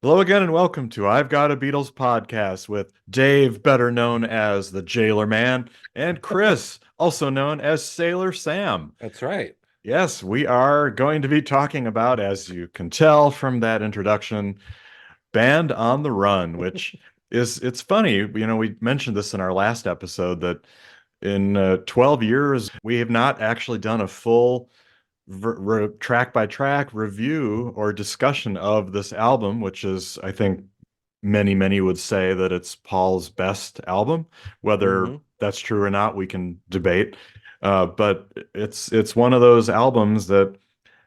Hello again and welcome to I've Got a Beatles podcast with Dave, better known as the Jailer Man, and Chris, also known as Sailor Sam. That's right. Yes, we are going to be talking about, as you can tell from that introduction, Band on the Run, which it's funny, we mentioned this in our last episode that in 12 years we have not actually done a full track by track review or discussion of this album, which is, I think, many would say that it's Paul's best album. Whether Hmm. that's true or not, we can debate. But it's one of those albums that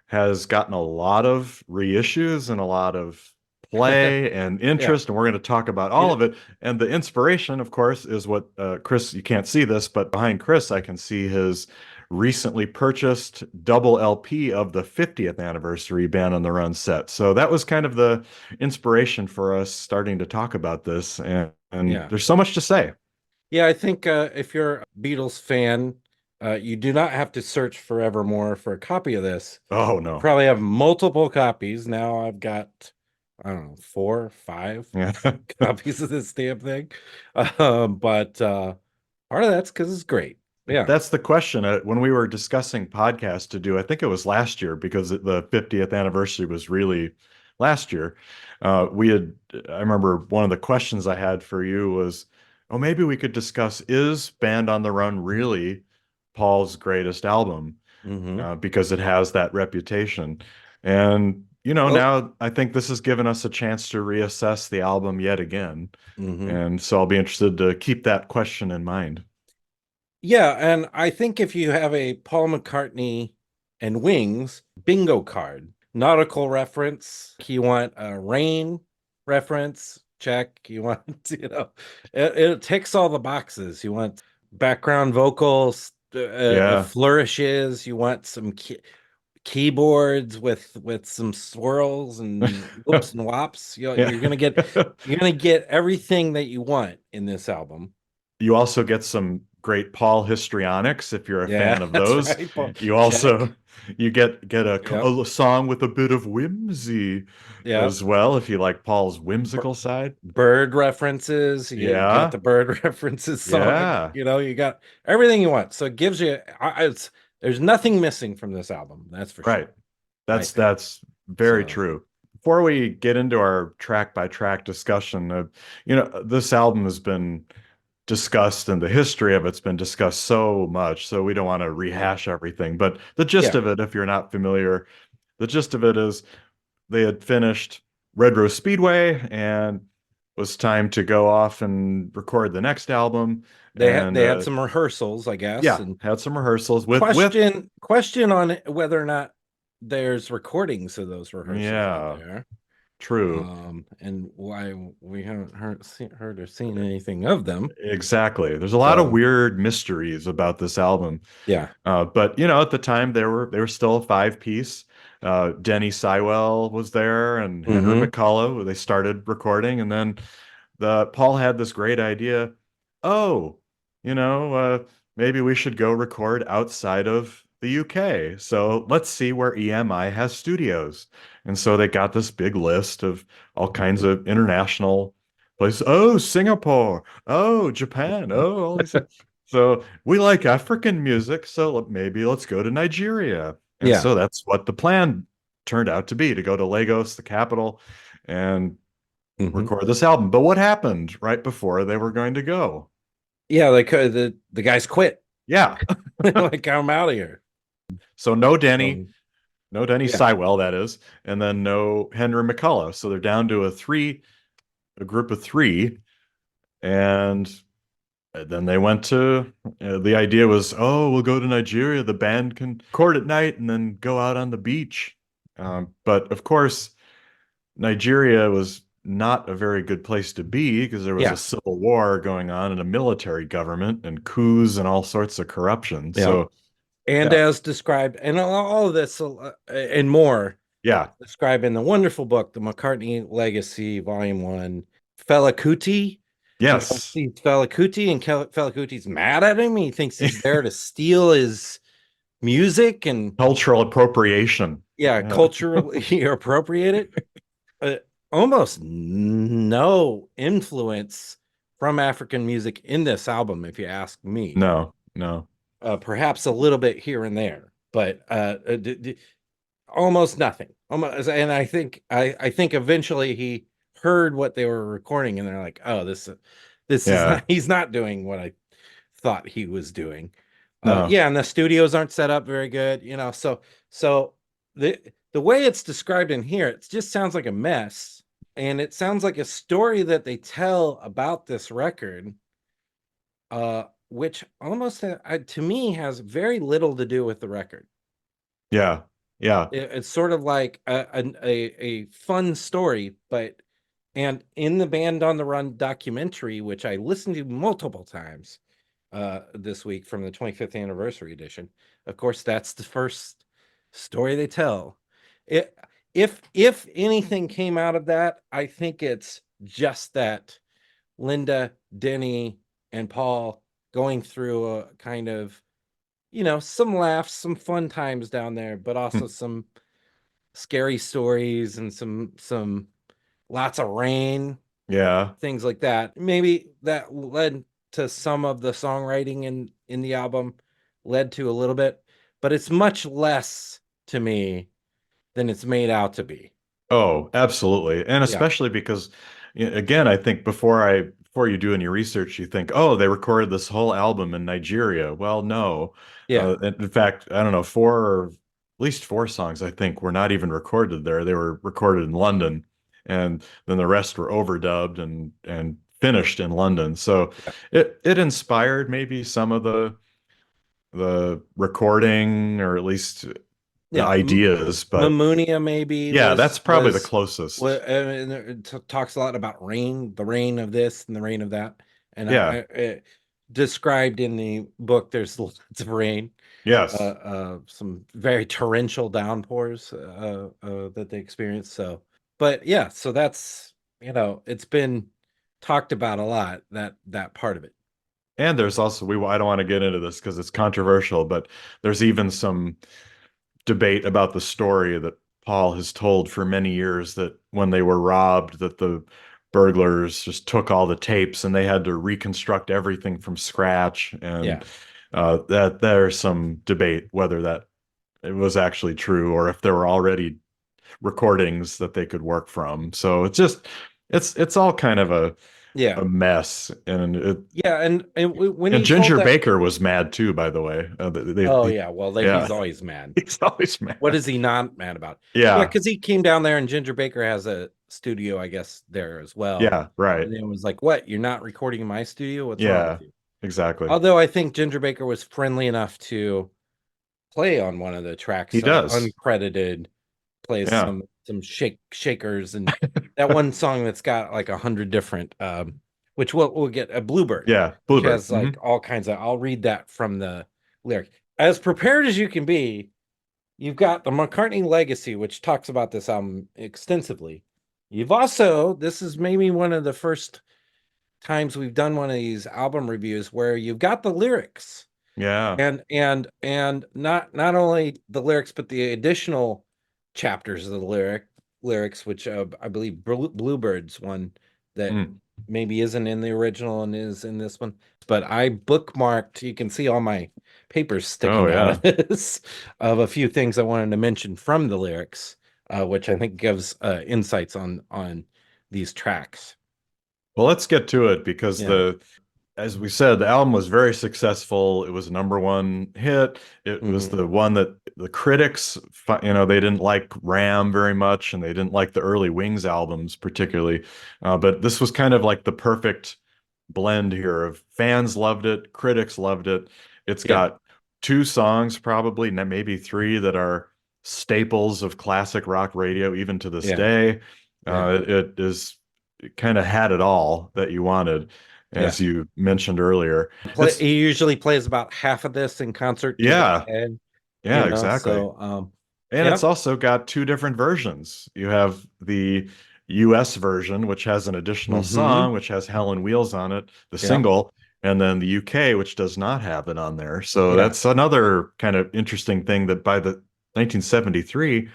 has gotten a lot of reissues and a lot of play and Yeah. interest, and we're going to talk about all You of it. And the inspiration, of course, is what Chris, you can't see this, but behind Chris, I can see his recently purchased double LP of the 50th anniversary Band on the Run set. So that was kind of the inspiration for us starting to talk about this. And yeah. there's so much to say. Yeah, I think if you're a Beatles fan, you do not have to search forevermore for a copy of this. Oh, You no. probably have multiple copies. Now I've got, I don't know, 4 or 5 Yeah. copies of this damn thing. But part of that's because it's great. Yeah. That's the question. When we were discussing podcasts to do, I think it was last year because the 50th anniversary was really last year. I remember one of the questions I had for you was, oh, maybe we could discuss, is Band on the Run really Paul's greatest album? Hmm. Because it has that reputation. And, Well, now I think this has given us a chance to reassess the album yet again. hmm. And so I'll be interested to keep that question in mind. Yeah, and I think if you have a Paul McCartney and Wings bingo card, nautical reference, you want a rain reference, check. You want, it ticks all the boxes. You want background vocals, Yeah. flourishes. You want some keyboards with some swirls and whoops and wops. Yeah. You're gonna get everything that you want in this album. You also get some great Paul histrionics if you're a Yeah, fan of that's those. right, Paul. You also Check. you get Yep. a song with a bit of whimsy Yep. as well if you like Paul's whimsical side. Bird references. You got Yeah. the bird references song. Yeah. You got everything you want. So it gives you. It's there's nothing missing from this album. That's for Right. sure. I think That's very so. true. Before we get into our track by track discussion, this album has been discussed and the history of it's been discussed so much, so we don't want to Uh-huh. rehash everything. But the gist Yeah. of it, if you're not familiar, the gist of it is they had finished Red Rose Speedway and it was time to go off and record the next album. And They had some rehearsals, I guess, yeah, and had some rehearsals with question on whether or not there's recordings of those rehearsals out yeah, there. true. And why we haven't heard or seen anything of them. Exactly. There's a lot of So weird mysteries about this album. yeah. But at the time they were still a five piece. Denny Sywell was there and Henry Hmm. McCullough. They started recording, and then the Paul had this great idea. Oh, maybe we should go record outside of the UK. So let's see where EMI has studios. And so they got this big list of all kinds of international places. Oh, Singapore. Oh, Japan. Oh, all these. So we like African music, so maybe let's go to Nigeria. And Yeah. so that's what the plan turned out to be, to go to Lagos, the capital, and Hmm. record this album. But what happened right before they were going to go? Yeah, like the guys quit. Yeah. Like I'm out of here. So Um, no Denny yeah. Sywell, that is, and then no Henry McCullough. So they're down to a group of three, and then they went to, the idea was, oh, we'll go to Nigeria. The band can record at night and then go out on the beach. But of course, Nigeria was not a very good place to be because there was a Yeah. civil war going on and a military government and coups and all sorts of corruption. Yeah. So, And yeah, as described, and all of this and more yeah, described in the wonderful book, The McCartney Legacy, Volume One. Fela Kuti, he goes yes, sees Fela Kuti, and Fela Kuti's mad at him. He thinks he's there to steal his music and cultural appropriation. yeah, Yeah. culturally appropriate it. almost no influence from African music in this album, if you ask me. No, no. Perhaps a little bit here and there, but almost nothing. Almost, and I think eventually he heard what they were recording, and they're like, "Oh, this is Yeah. not. He's not doing what I thought he was doing." No. Yeah, and the studios aren't set up very good, you know. So the way it's described in here, it just sounds like a mess, and it sounds like a story that they tell about this record, which almost to me has very little to do with the record. Yeah. Yeah. It's sort of like a fun story, but and in the Band on the Run documentary, which I listened to multiple times this week from the 25th anniversary edition, of course, that's the first story they tell. It, if anything came out of that, I think it's just that Linda, Denny, and Paul going through a kind of, you know, some laughs, some fun times down there, but also some scary stories and some lots of rain, Yeah. things like that. Maybe that led to some of the songwriting in the album, led to a little bit, but it's much less to me than it's made out to be. Oh, absolutely. And Yeah. especially because again, I think before you do any research, you think, "Oh, they recorded this whole album in Nigeria." Well, no. Yeah. In fact, I don't know, four or at least four songs I think were not even recorded there. They were recorded in London, and then the rest were overdubbed and finished in London. So Yeah. it inspired maybe some of the recording, or at least the Yeah. ideas, but Mamunia maybe yeah, that's probably the closest. and it talks a lot about rain, the rain of this and the rain of that. And Yeah. described in the book, there's lots of rain, Yes. some very torrential downpours that they experience. So, but yeah, so that's, you know, it's been talked about a lot, that part of it. And there's also I don't want to get into this because it's controversial, but there's even some debate about the story that Paul has told for many years, that when they were robbed, that the burglars just took all the tapes and they had to reconstruct everything from scratch. Yeah. And that there's some debate whether that it was actually true, or if there were already recordings that they could work from. So it's just it's all kind of Yeah. a mess. Yeah. And when And he told Ginger that, Baker was mad too, by the way. oh yeah, well, Yeah, he's always mad. he's always mad. What is he not mad about? Yeah, Yeah, because he came down there and Ginger Baker has a studio, I guess, there as well. yeah, right. And then was like, "What? You're not recording in my studio? What's wrong Yeah, with you?" exactly. Although I think Ginger Baker was friendly enough to play on one of the He tracks, does. uncredited, plays Yeah. some shakers, and that one song that's got like 100 different, which we'll get a Bluebird, Yeah, which Bluebird. has like all kinds of. I'll read that from the lyric. As prepared as you can be, you've got the McCartney Legacy, which talks about this album extensively. You've also, this is maybe one of the first times we've done one of these album reviews where you've got the lyrics, Yeah. and not only the lyrics, but the additional chapters of the lyrics, which I believe Bluebird's one that Mm. maybe isn't in the original and is in this one. But I bookmarked, you can see all my papers Oh sticking out yeah. of this, of a few things I wanted to mention from the lyrics, which I think gives insights on these tracks. Well, let's get to it because Yeah. as we said, the album was very successful. It was a number one hit. It was Hmm. the one that the critics, they didn't like Ram very much, and they didn't like the early Wings albums particularly. But this was kind of like the perfect blend here of fans loved it, critics loved it. It's Yeah. got two songs, probably, maybe three, that are staples of classic rock radio, even to this Yeah. day. Yeah. It kind of had it all that you wanted, Yeah. as you mentioned earlier. It's He usually plays about half of this in concert to the Yeah, head, yeah, exactly. so And yeah. it's also got two different versions. You have the US version, which has an additional Hmm. song, which has Helen Wheels on it, the Yeah. single, and then the UK, which does not have it on there. So Yeah. that's another kind of interesting thing, that by the 1973,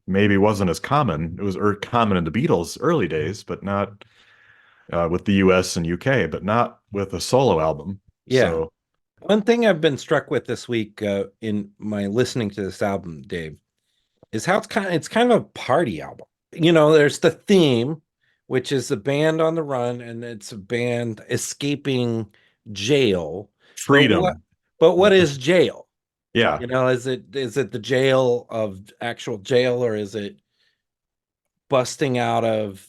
maybe wasn't as common. It was common in the Beatles' early days, but not with the US and UK, but not with a solo album. Yeah. So, One thing I've been struck with this week in my listening to this album, Dave, is how it's kind of a party album. There's the theme, which is the band on the run, and it's a band escaping jail. But what freedom. but what is jail? Yeah. Is it the jail of actual jail, or is it busting out of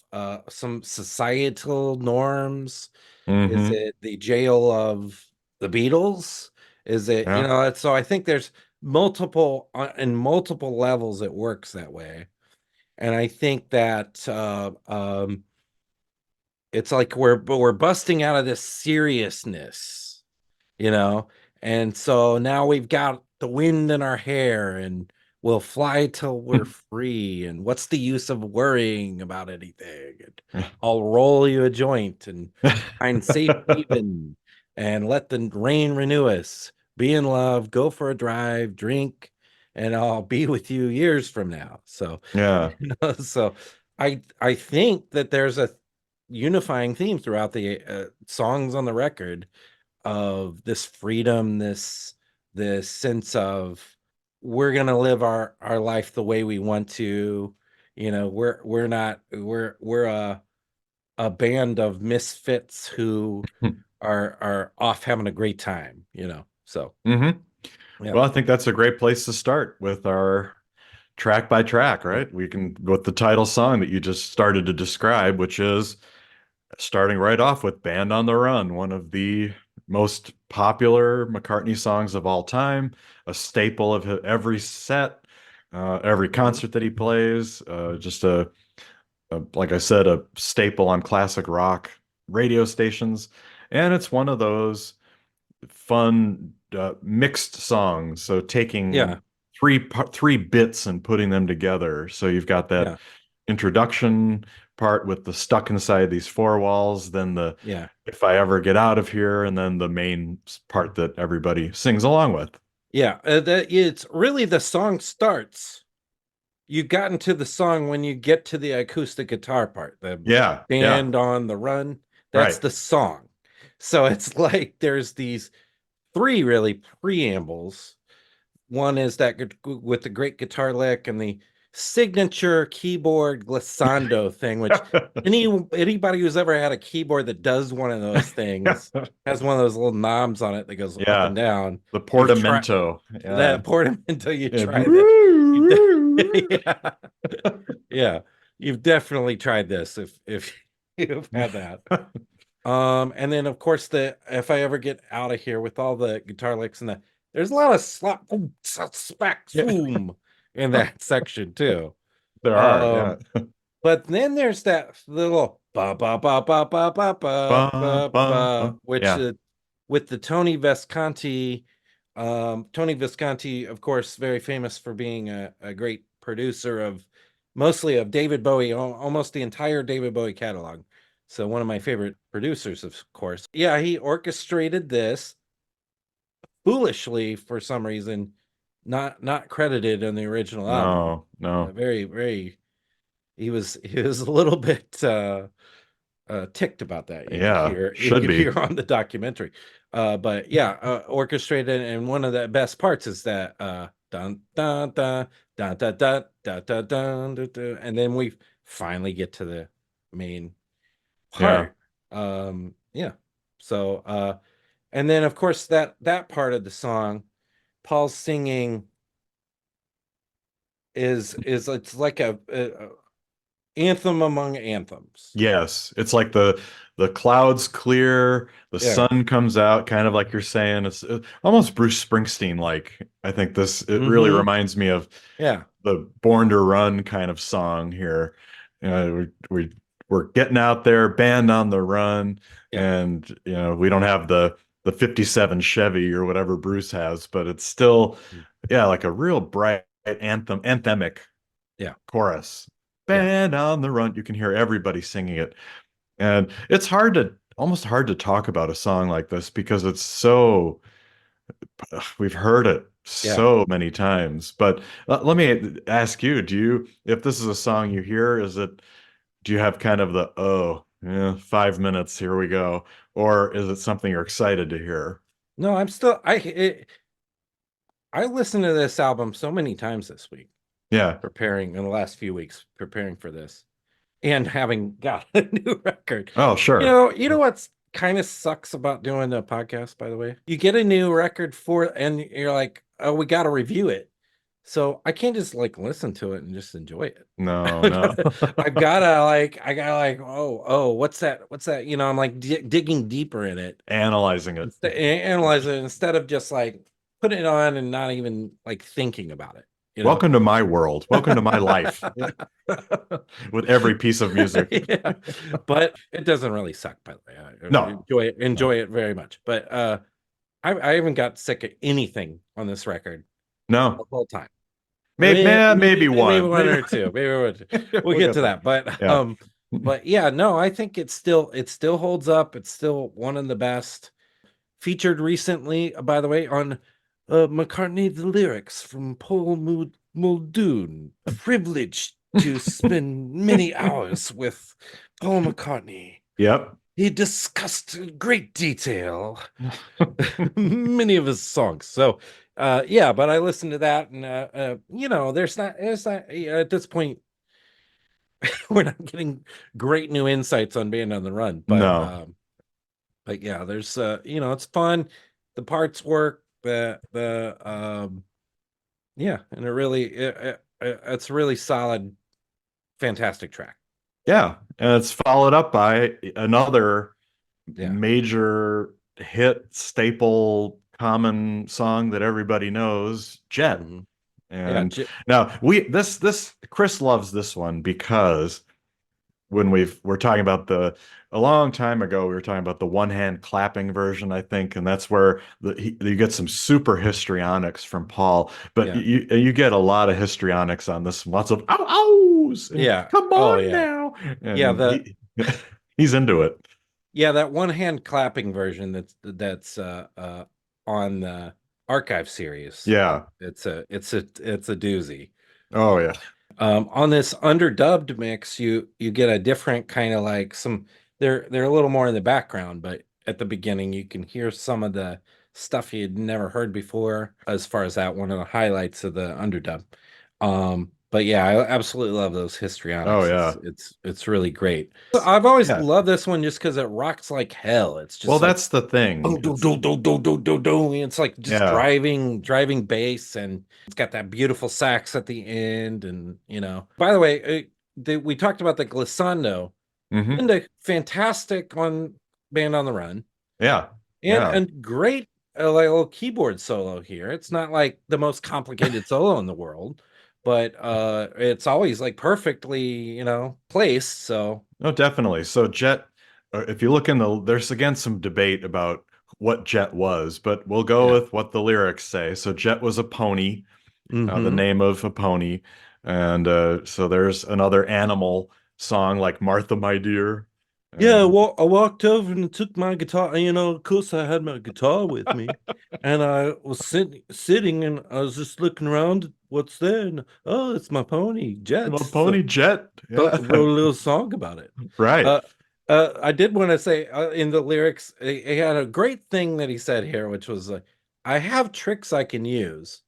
some societal norms? Is Hmm. it the jail of the Beatles? Is it, Yeah. so I think there's multiple in multiple levels it works that way. And I think that it's like we're busting out of this seriousness, you know. And so now we've got the wind in our hair and we'll fly till we're free. And what's the use of worrying about anything? And I'll roll you a joint and find safe haven and let the rain renew us. Be in love, go for a drive, drink, and I'll be with you years from now. So, Yeah. so I think that there's a unifying theme throughout the songs on the record of this freedom, this sense of we're gonna live our life the way we want to. We're not we're a band of misfits who are off having a great time. So Hmm. yeah, Well, I think that's a great place to start with our track by track, right? We can go with the title song that you just started to describe, which is starting right off with Band on the Run, one of the most popular McCartney songs of all time, a staple of every set, every Mhm. concert that he plays, just like I said, a staple on classic rock radio stations. And it's one of those fun mixed songs. So taking Yeah, three bits and putting them together. So you've got that yeah, introduction part with the stuck inside these four walls, then the yeah. if I ever get out of here, and then the main part that everybody sings along with. Yeah, it's really the song starts. You got into the song when you get to the acoustic guitar part, the Yeah, yeah, band on the run. That's right. the song. So it's like there's these three really preambles. One is that with the great guitar lick and the signature keyboard glissando thing, which anybody who's ever had a keyboard that does one of those things has one of those little knobs on it that goes up Yeah, and down. the You've tried portamento. Yeah. that portamento. You Yeah. try that. Yeah, yeah. You've definitely tried this if you've had that. And then of course the if I ever get out of here with all the guitar licks and there's a lot of slap boom, smack Yeah. zoom in that section too. There are, yeah. Um, but then there's that little ba ba ba ba ba ba ba Ba, ba ba, ba, ba. which Yeah. with the Tony Visconti. Tony Visconti, of course, very famous for being a great producer of mostly of David Bowie, almost the entire David Bowie catalog. So one of my favorite producers, of course. Yeah, he orchestrated this foolishly for some reason, not credited in the original album. No, no. Very, very. He was a little bit ticked about that. You could Yeah, hear you should could be. hear on the documentary. But yeah, orchestrated, and one of the best parts is that dun dun dun dun dun dun dun dun dun, dun, dun, and then we finally get to the main Yeah. part. Yeah. So and then of course that part of the song, Paul's singing is it's like a anthem among anthems. Yes, it's like the clouds clear, the Yeah. sun comes out, kind of like you're saying. It's almost Bruce Springsteen like. I think this it really Mm-hmm. reminds me of Yeah. the Born to Run kind of song here. We're getting out there, band on the run, Yeah. and we don't have the '57 Chevy or whatever Bruce has, but it's still yeah like a real bright anthemic Yeah. chorus. Yeah. Band on the run. You can hear everybody singing it. And it's almost hard to talk about a song like this because it's so, we've heard it Yeah. so many times. But let me ask you, if this is a song you hear, do you have kind of the, oh, yeah, 5 minutes, here we go? Or is it something you're excited to hear? No, I listened to this album so many times this week, Yeah. preparing in the last few weeks, preparing for this, and having got a new record. Oh, You sure. know, you know what's kind of sucks about doing a podcast, by the way? You get a new record and you're like, oh, we got to review it. So I can't just like listen to it and just enjoy it. No, no. I gotta like, oh, what's that? What's that? You know, I'm like digging deeper in it, Analyzing it. analyze it instead of just like putting it on and not even like thinking about it, you know? Welcome to my world. Welcome to my life with every piece of music. Yeah. But it doesn't really suck, by the way. I No, no, enjoy it very much. But I haven't got sick of anything on this record the no. whole time. Maybe Maybe one. one Maybe or two. Maybe one or two. We'll we'll get get to there. that. Yeah. But yeah, no, I think it still holds up. It's still one of the best. Featured recently, by the way, on McCartney the lyrics from Paul Muldoon. Privileged to spend many hours with Paul McCartney. Yep. He discussed in great detail many of his songs. So yeah, but I listened to that, and you know, there's not at this point we're not getting great new insights on Band on the Run, No. but yeah, there's you know, it's fun, the parts work, the yeah, and it's a really solid, fantastic track. Yeah. And it's followed up by another Yeah. major hit, staple, common song that everybody knows, Jet. Mhm. Yeah, And now this Chris loves this one because when we're talking about a long time ago, we were talking about the one hand clapping version, I think, and that's where you get some super histrionics from Paul, but yeah, you get a lot of histrionics on this, lots of ow ows and yeah. come Oh on yeah, now, yeah. and he's into it. Yeah, that one hand clapping version that's on the archive series. Yeah. It's a doozy. Oh yeah. On this underdubbed mix, you get a different kind of like some, they're a little more in the background, but at the beginning you can hear some of the stuff you'd never heard before, as far as that one of the highlights of the underdub. But yeah, I absolutely love those Oh histrionics. yeah. It's really great. I've always Yeah. loved this one just because it rocks like hell. It's Well, just like that's the thing. do do do do do do do do. It's like just Yeah. driving bass, and it's got that beautiful sax at the end. And you know, by the way, we talked about the glissando Hmm. and a fantastic on Band on the Run, Yeah. and Yeah. great like, little keyboard solo here. It's not like the most complicated solo in the world, but it's always like perfectly, you know, placed. So No, definitely. So Jet, if you look there's again some debate about what Jet was, but we'll go yeah. with what the lyrics say. So Jet was a pony, the Hmm. name of a pony. And so there's another animal song like Martha, My Dear. Yeah, And I walked over and took my guitar. You know, of course, I had my guitar with me, and I was sitting, and I was just looking around. What's there? And, oh, it's my pony, Jet. my So pony Jet. wrote Yeah. a little song about it. Right. Uh, I did want to say in the lyrics, he had a great thing that he said here, which was like, "I have tricks I can use.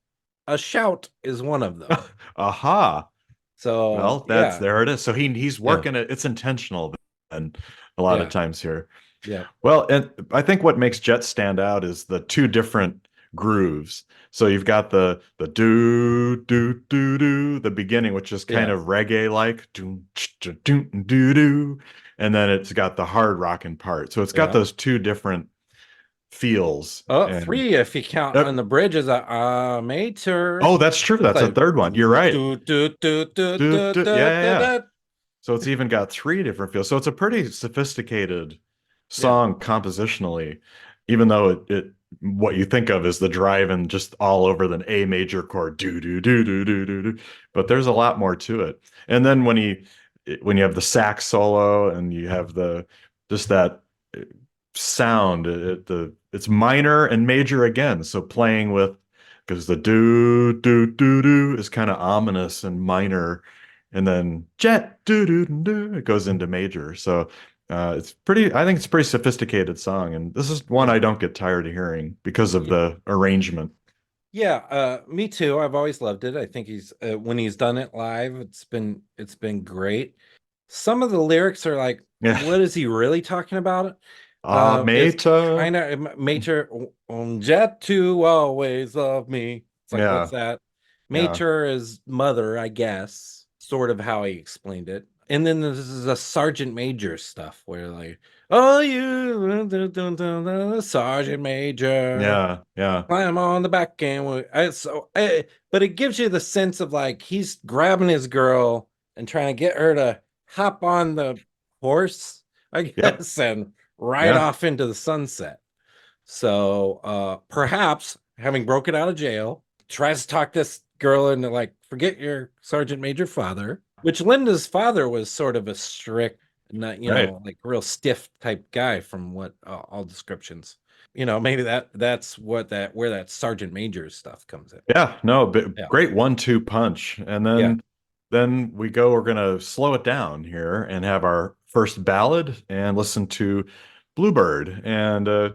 A shout is one of them." Aha. So Well, yeah, there it is. So he's yeah, working it. It's intentional and a lot of yeah, times here. yeah, Well, and I think what makes Jet stand out is the two different grooves. So you've got the do do do do, the beginning, which is kind yeah, of reggae like do do do do do, and then it's got the hard rocking part. So it's got yeah. those two different feels. Oh, And three if you count uh, on the bridge as a mater. oh, that's true. It's That's a like third one. You're right. do do do do Do, do do, do yeah, yeah, do yeah. do. So it's even got three different feels. So it's a pretty sophisticated Yeah, song compositionally, even though it what you think of is the drive and just all over the A major chord, do do do do do do do. But there's a lot more to it. And then when you have the sax solo and you have the just that sound, it's minor and major again. So playing with because the do do do do is kind of ominous and minor, and then jet do do do it goes into major. So it's pretty. I think it's a pretty sophisticated song, and this is one Yeah. I don't get tired of hearing because of Yeah. the arrangement. Yeah, me too. I've always loved it. I think he's when he's done it live, it's been great. Some of the lyrics are like, Yeah, what is he really talking about? It's Meta. kind of Mater on jet to always love me. It's like, what's Yeah, that? yeah, Mater is mother, I guess, sort of how he explained it. And then this is a Sergeant Major stuff where like, oh, you Sergeant Major. yeah, yeah, Climb on the back end. But it gives you the sense of like he's grabbing his girl and trying to get her to hop on the horse, I yep, guess, and ride yeah, off into the sunset. So perhaps having broken out of jail, tries to talk this girl into like, forget your Sergeant Major father, which Linda's father was sort of a strict, not, right. like real stiff type guy from what all descriptions. Maybe that's what that where that Sergeant Major stuff comes in. Yeah, no, Yeah. great 1-2 punch. And Yeah. then we're gonna slow it down here and have our first ballad and listen to Bluebird. And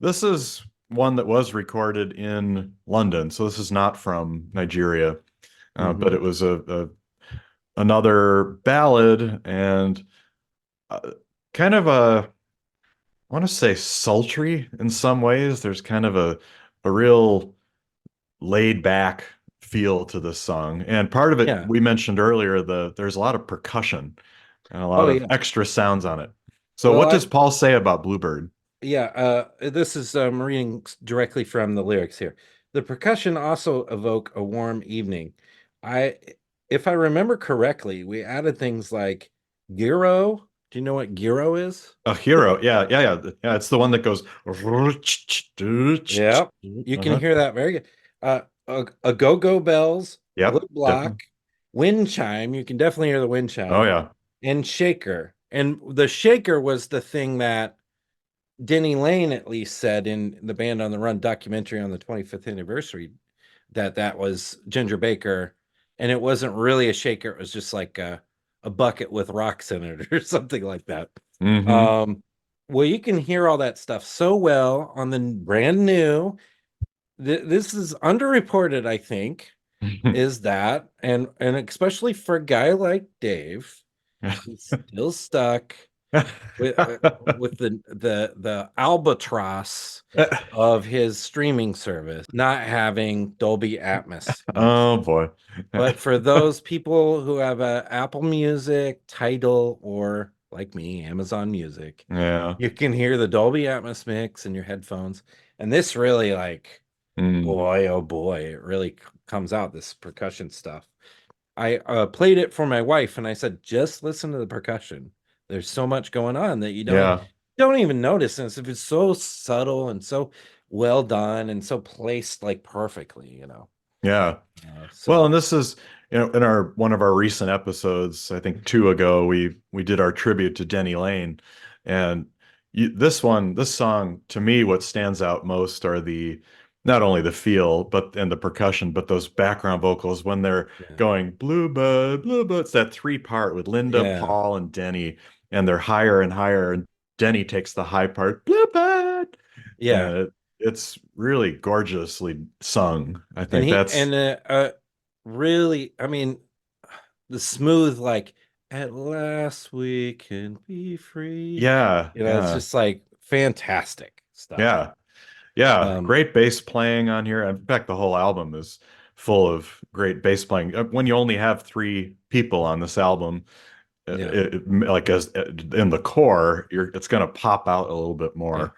this is one that was recorded in London, so this is not from Nigeria, but Hmm. it was a another ballad and uh, kind of I want to say sultry in some ways. There's kind of a real laid back feel to this song. And part of it Yeah. we mentioned earlier, there's a lot of percussion and a lot Oh of yeah. extra sounds on it. So Well, what does Paul say about Bluebird? yeah, this is reading directly from the lyrics here. The percussion also evoke a warm evening. I, if I remember correctly, we added things like gyro. Do you know what gyro is? A hero. Yeah, yeah, yeah. Yeah, it's the one that goes Yeah, you can uh-huh. hear that very good. A go-go bells, wood Yep, block, definitely. wind chime. You can definitely hear the wind Oh chime yeah. and shaker. And the shaker was the thing that Denny Lane at least said in the Band on the Run documentary on the 25th anniversary that was Ginger Baker, and it wasn't really a shaker. It was just like a bucket with rocks in it or something like that. Hmm. Um, well, you can hear all that stuff so well on the brand new. This is underreported, I think, is that, and especially for a guy like Dave, he's still stuck with the albatross of his streaming service not having Dolby Atmos mix. Oh boy. But for those people who have a Apple Music, Tidal, or like me, Amazon Music, Yeah. you can hear the Dolby Atmos mix in your headphones. And this really like, Mm. boy, oh boy, it really comes out, this percussion stuff. I played it for my wife and I said, just listen to the percussion. There's so much going on that you Yeah. don't even notice. And if it's so subtle and so well done and so placed like perfectly. Yeah. Well, and So this is, in our one of our recent episodes, I think two ago, we did our tribute to Denny Lane, and this song, to me, what stands out most are the not only the feel, but and the percussion, but those background vocals when they're yeah, going Bluebird, Bluebird. It's that three part with Linda, yeah, Paul, and Denny, and they're higher and higher, and Denny takes the high part, Bluebird, yeah. and it's really gorgeously sung. I And think he that's. and really, I mean, the smooth like at last we can be free. Yeah, It's yeah, just like fantastic stuff. yeah, yeah. Um, Great bass playing on here. In fact, the whole album is full of great bass playing. When you only have three people on this album, yeah. like as in the core, it's going to pop out a little bit Yeah. more.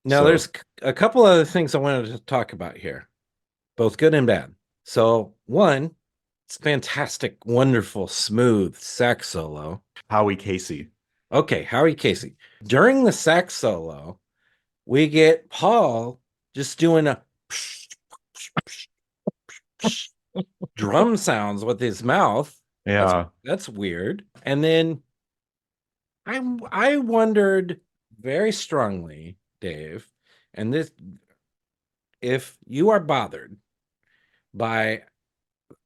Now, there's So a couple other things I wanted to talk about here, both good and bad. So, one, it's fantastic, wonderful, smooth sax solo. Howie Casey. Okay, Howie Casey. During the sax solo, we get Paul just doing a drum sounds with his mouth. That's Yeah. that's weird. And then I wondered very strongly, Dave, and this if you are bothered by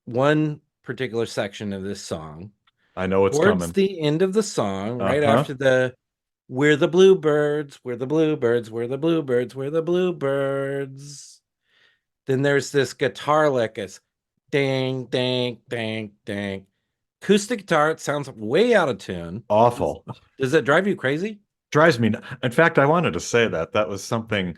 one particular section of this song. I know it's Towards coming. the end of the song, right Uh-huh. after the "We're the bluebirds, we're the bluebirds, we're the bluebirds, we're the bluebirds." Then there's this guitar lick as ding, ding, ding, ding. Acoustic guitar, it sounds way out of tune. Does, Awful. does it drive you crazy? Drives me. In fact, I wanted to say that that was something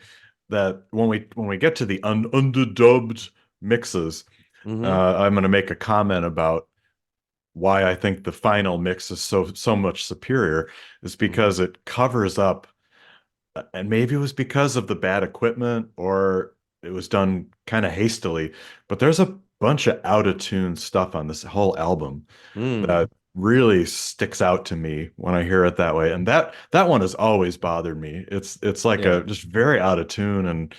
that when we get to the underdubbed mixes, Mm-hmm. I'm going to make a comment about why I think the final mix is so much superior is Mm-hmm. because it covers up, and maybe it was because of the bad equipment or it was done kind of hastily, but there's a bunch of out of tune stuff on this whole album Mm. that really sticks out to me when I hear it that way. And that one has always bothered me. It's like Yeah. a just very out of tune and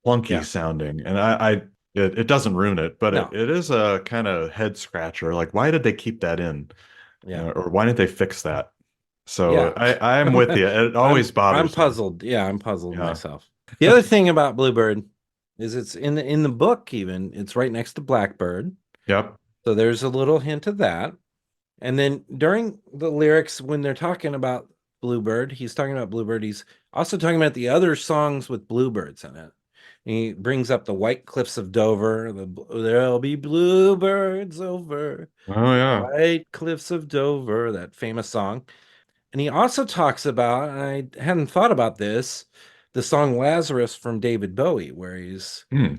clunky Yeah. sounding. And it doesn't ruin it, but No. it is a kind of head scratcher. Like, why did they keep that in? Yeah. Or why didn't they fix that? So Yeah. I'm with you. It always I'm bothers me. puzzled. Yeah, I'm puzzled Yeah. myself. The other thing about Bluebird is it's in the book even, it's right next to Blackbird. Yep. So there's a little hint of that. And then during the lyrics, when they're talking about Bluebird, he's talking about Bluebird. He's also talking about the other songs with bluebirds in it. He brings up the White Cliffs of Dover. There'll be bluebirds over Oh the yeah. White Cliffs of Dover, that famous song. And he also talks about, and I hadn't thought about this, the song Lazarus from David Bowie, where he's, Hmm.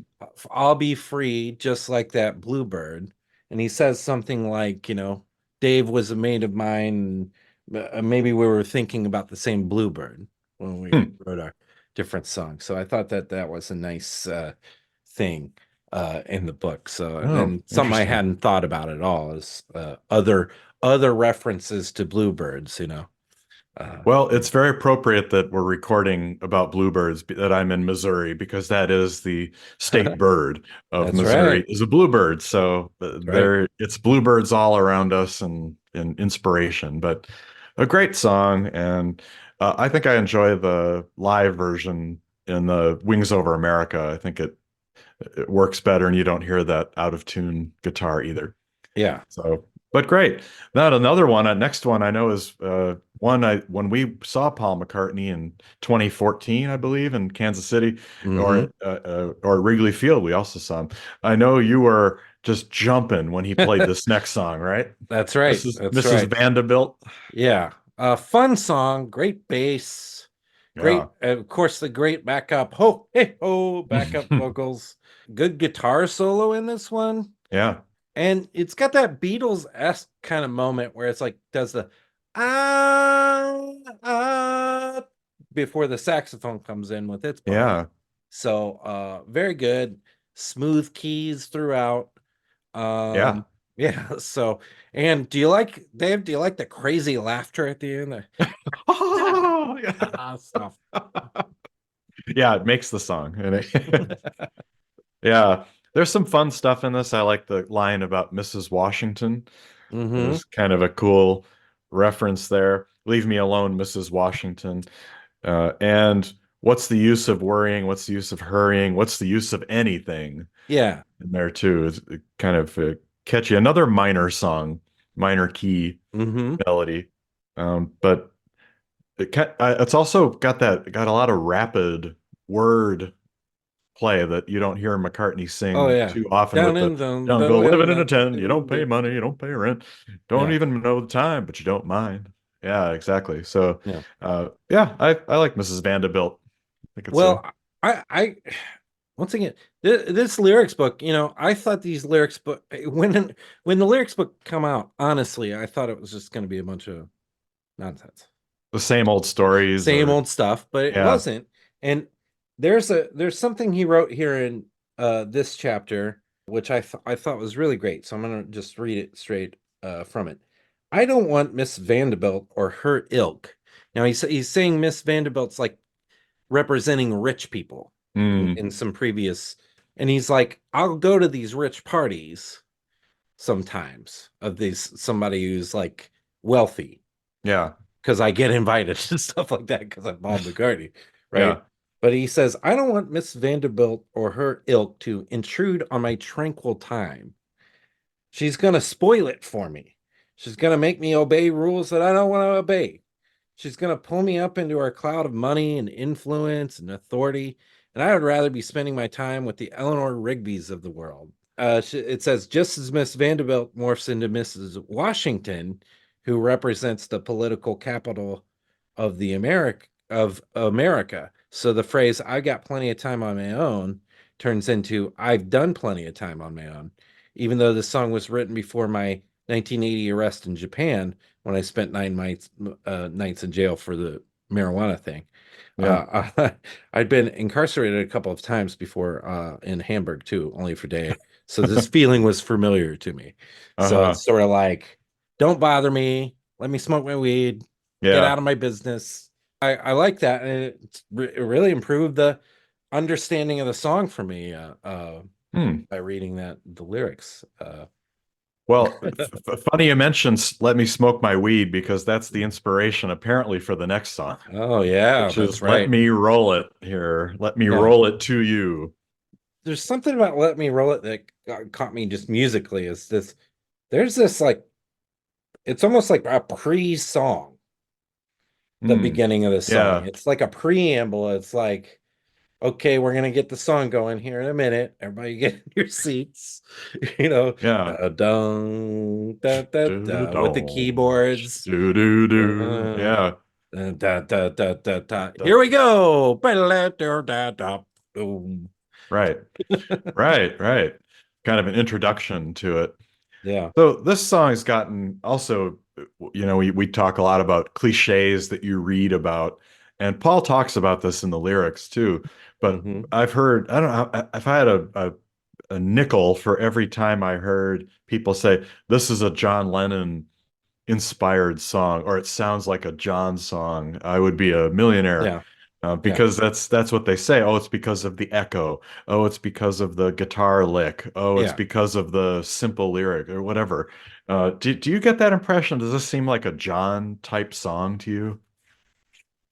I'll be free just like that bluebird. And he says something like, Dave was a mate of mine. Maybe we were thinking about the same bluebird when we Hmm. wrote our different songs. So I thought that that was a nice thing in the book. So, Oh, and something I interesting. hadn't thought about at all is other references to bluebirds. Uh, Well, it's very appropriate that we're recording about bluebirds, that I'm in Missouri, because that is the state bird of that's right. Missouri is a bluebird. So That's right. there, it's bluebirds all around us and inspiration. But a great song, and I think I enjoy the live version in the Wings Over America. I think it works better, and you don't hear that out of tune guitar either. Yeah. So, but great. Now another one, next one I know is one I when we saw Paul McCartney in 2014, I believe, in Kansas City Hmm. or Wrigley Field. We also saw him. I know you were just jumping when he played this next song, right? That's right. That's Mrs. right. Vanderbilt. Yeah. Fun song, great bass, Yeah. great, of course, the great backup, ho, hey, ho, backup vocals, good guitar solo in this one. Yeah. And it's got that Beatles-esque kind of moment where it's like, does the ah, ah, before the saxophone comes in with its part. Yeah. So, very good, smooth keys throughout. Yeah. Yeah. So, and do you like Dave? Do you like the crazy laughter at the end? Oh, yeah. Stuff. Yeah, it makes the song. Yeah. There's some fun stuff in this. I like the line about Mrs. Washington. Mm-hmm. There's kind of a cool reference there. Leave me alone, Mrs. Washington. And what's the use of worrying? What's the use of hurrying? What's the use of anything Yeah. in there too? It's kind of catchy. Another minor song, minor key Mm-hmm. melody, but it's also got a lot of rapid word play that you don't hear McCartney Oh sing yeah. too often Down with the in the jungle, living in a tent, you don't pay the money, you don't pay rent, don't yeah. even know the time, but you don't mind. Yeah, exactly. So, Yeah. yeah, I like Mrs. Vanderbilt. I think it's a Well, I once again, this lyrics book, I thought these lyrics book when the lyrics book come out, honestly, I thought it was just going to be a bunch of nonsense. the same old stories Same or old stuff, but it yeah. wasn't. And there's something he wrote here in this chapter, which I thought was really great. So I'm gonna just read it straight from it. I don't want Miss Vanderbilt or her ilk. Now he's saying Miss Vanderbilt's like representing rich people Mm, in some previous, and he's like, I'll go to these rich parties sometimes of these somebody who's like wealthy yeah. because I get invited to stuff like that because I'm Paul McCartney, Yeah. right? But he says, I don't want Miss Vanderbilt or her ilk to intrude on my tranquil time. She's going to spoil it for me. She's going to make me obey rules that I don't want to obey. She's going to pull me up into her cloud of money and influence and authority. And I would rather be spending my time with the Eleanor Rigbys of the world. It says, just as Miss Vanderbilt morphs into Mrs. Washington, who represents the political capital of America. So the phrase "I got plenty of time on my own" turns into "I've done plenty of time on my own." Even though this song was written before my 1980 arrest in Japan, when I spent 9 nights in jail for the marijuana thing. Yeah. I'd been incarcerated a couple of times before in Hamburg too, only for a day. So this feeling was familiar to me. So Uh-huh. it's sort of like, don't bother me. Let me smoke my weed. Get Yeah. out of my business. I like that. And it really improved the understanding of the song for me Hmm. by reading the lyrics. Well, funny you mentioned "Let Me Smoke My Weed" because that's the inspiration apparently for the next song, Oh, yeah, which that's is "Let right. Me Roll It" here. Let me Yeah. roll it to you. There's something about Let Me Roll It that caught me just musically. There's this like, it's almost like a pre-song, the Hmm. beginning of the song. Yeah. It's like a preamble. It's like, okay, we're gonna get the song going here in a minute. Everybody get in your seats, you know, Yeah. with the keyboards. Do. Uh, Yeah. Here we go. Boom. Right. Right. Kind of an introduction to it. Yeah. So this song has gotten also, we talk a lot about cliches that you read about, and Paul talks about this in the lyrics too. But Hmm. I've heard, I don't know, if I had a nickel for every time I heard people say, this is a John Lennon inspired song, or it sounds like a John song, I would be a millionaire. Yeah. Yeah. Because that's what they say. Oh, it's because of the echo. Oh, it's because of the guitar lick. Oh, it's Yeah. because of the simple lyric or whatever. Do you get that impression? Does this seem like a John type song to you?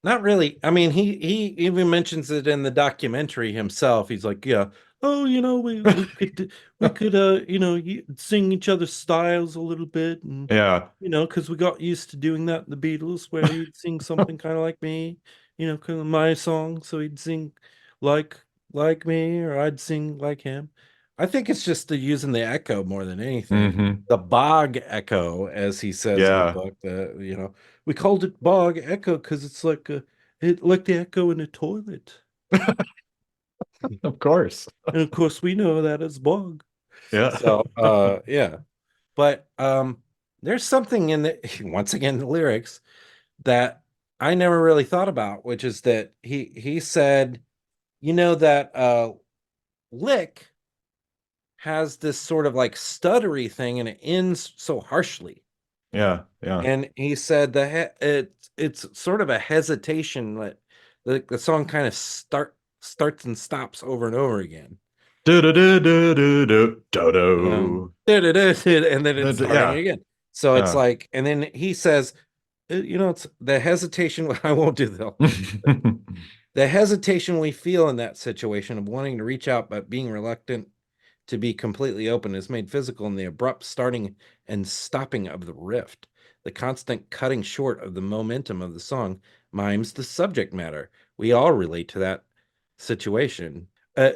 Not really. I mean, he even mentions it in the documentary himself. He's like, yeah, oh, we could sing each other's styles a little bit, and Yeah. because we got used to doing that in the Beatles, where he'd sing something kind of like me, kind of my song, so he'd sing like like me, or I'd sing like him. I think it's just the using the echo more than anything. Hmm. The bog echo, as he says in the Yeah. book, we called it bog echo because it's like the echo in a toilet. Of course. And of course we know that as bog. Yeah. So yeah. But there's something in the once again the lyrics that I never really thought about, which is that he said, that lick has this sort of like stuttery thing and it ends so harshly. Yeah. Yeah. And he said it's sort of a hesitation that the song kind of starts and stops over and over again. Do do do do do do do And then it's starting Yeah. again. So it's Yeah. like, and then he says, it's the hesitation. I won't do the the hesitation we feel in that situation of wanting to reach out but being reluctant to be completely open is made physical in the abrupt starting and stopping of the rift. The constant cutting short of the momentum of the song mimes the subject matter. We all relate to that situation.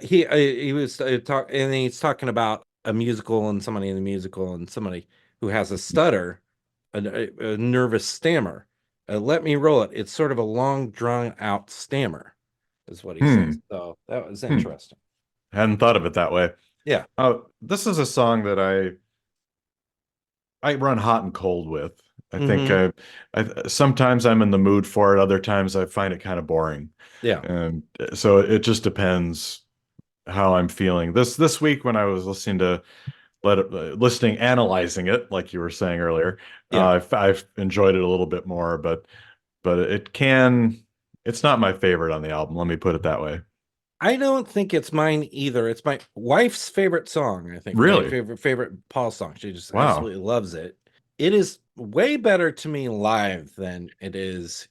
He was and he's talking about a musical and somebody in the musical and somebody who has a stutter, a nervous stammer. Let me roll it. It's sort of a long, drawn out stammer, is what he says. Hmm. So that was Hmm. interesting. Hadn't thought of it that way. Yeah. This is a song that I run hot and cold with. I think Hmm. sometimes I'm in the mood for it. Other times I find it kind of boring, Yeah. and so it just depends how I'm feeling. This week when I was listening, analyzing it, like you were saying earlier, Yeah. I've enjoyed it a little bit more, but it's not my favorite on the album. Let me put it that way. I don't think it's mine either. It's my wife's favorite song, I think. My Really? favorite Paul song. She just Wow. absolutely loves it. It is way better to me live than it is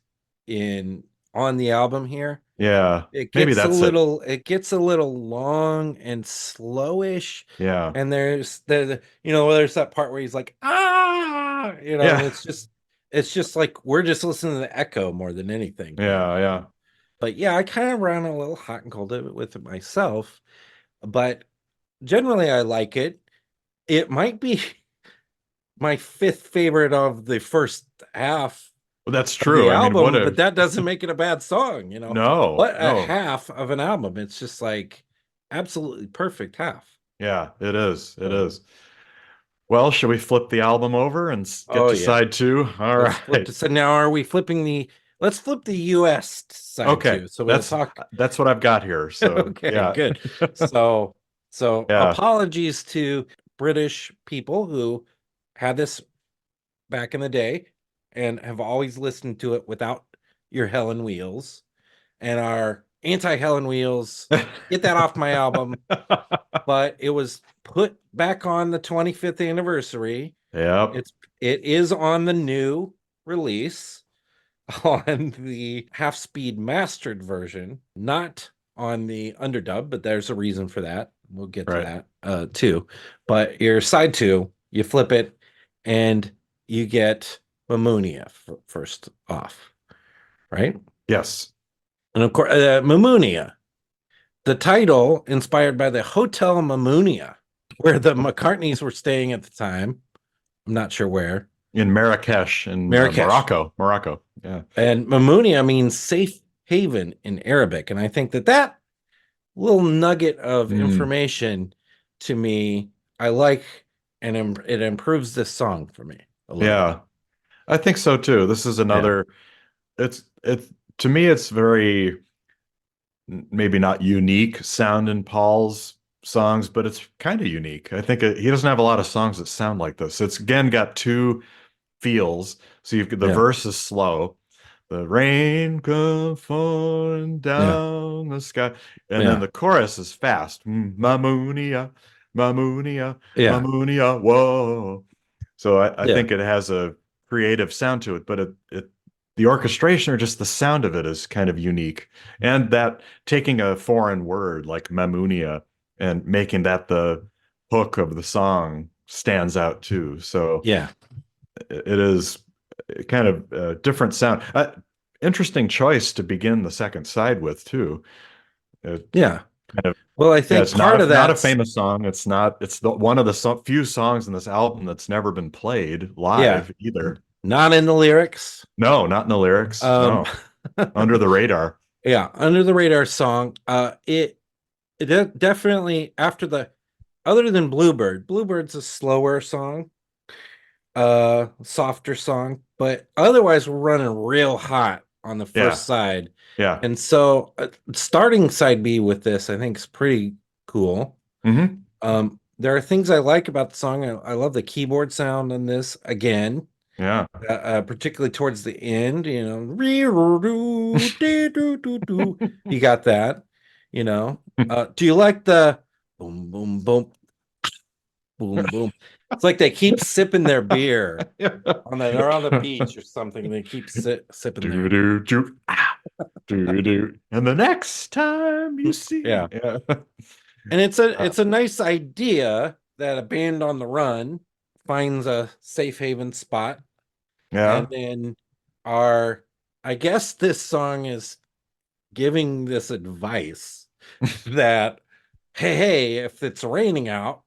in on the album here. Yeah. It Maybe gets a that's it. little it gets a little long and slowish. Yeah. And there's that part where he's like, ah, and Yeah. it's just like we're just listening to the echo more than anything here. Yeah. Yeah. But yeah, I kind of ran a little hot and cold with it myself, but generally I like it. It might be my fifth favorite of the first half Well, that's of the true. I mean, what album, but a that doesn't make it a bad song. no, What a no. half of an album. It's just like absolutely perfect half. Yeah, it is. It So, is. Well, should we flip the album over and get oh to yeah. side two? All Let's flip right. to so now are we flipping let's flip the US side Okay. too. So we'll talk. That's what I've got here. So, Okay, yeah. good. So Yeah. apologies to British people who had this back in the day and have always listened to it without your Helen Wheels and are anti Helen Wheels. Get that off my album. But it was put back on the 25th anniversary. Yep. It is on the new release on the half speed mastered version, not on the underdub, but there's a reason for that. We'll get to Right. that too. But your side two, you flip it and you get Mamunia first off, right? Yes. And of course, Mamunia, the title inspired by the Hotel Mamunia, where the McCartneys were staying at the time. I'm not sure where. In Marrakesh in Marrakesh. Morocco. Morocco. Yeah. And Mamunia means safe haven in Arabic. And I think that little nugget of Mm, information to me, I like, and it improves this song for me a little bit. yeah. I think so too. This is Yeah. another, it's to me, it's very maybe not unique sound in Paul's songs, but it's kind of unique. I think he doesn't have a lot of songs that sound like this. It's again got two feels. So you've got the Yeah. verse is slow. The rain comes falling Yeah. down the sky. And then Yeah. the chorus is fast. Mamunia, Mamunia, Yeah. Mamunia, whoa. So I Yeah. think it has a creative sound to it, but the orchestration or just the sound of it is kind of unique. And that taking a foreign word like Mamunia and making that the hook of the song stands out too. So Yeah. it is kind of a different sound. Interesting choice to begin the second side with too. It Yeah. kind of Well, I yeah, think it's part of not a that's, famous song. It's not. It's the one of the few songs in this album that's never been played yeah, live either. not in the lyrics. No, not in the lyrics. Um, No, under the radar. yeah, under the radar song. It definitely after the other than Bluebird's a slower song, softer song, but otherwise we're running real hot on the Yeah, first side. yeah. And so starting side B with this, I think is pretty cool. Hmm. There are things I like about the song. I love the keyboard sound on this again, Yeah. particularly towards the end. You got that. Do you like the boom, boom, boom, boom, boom? It's like they keep sipping their beer they're on the beach or something, and they keep sipping Do there. do do do do. And the next time you see, Yeah, yeah, and it's a nice idea that a band on the run finds a safe haven spot, and yeah, then I guess this song is giving this advice that hey, if it's raining out,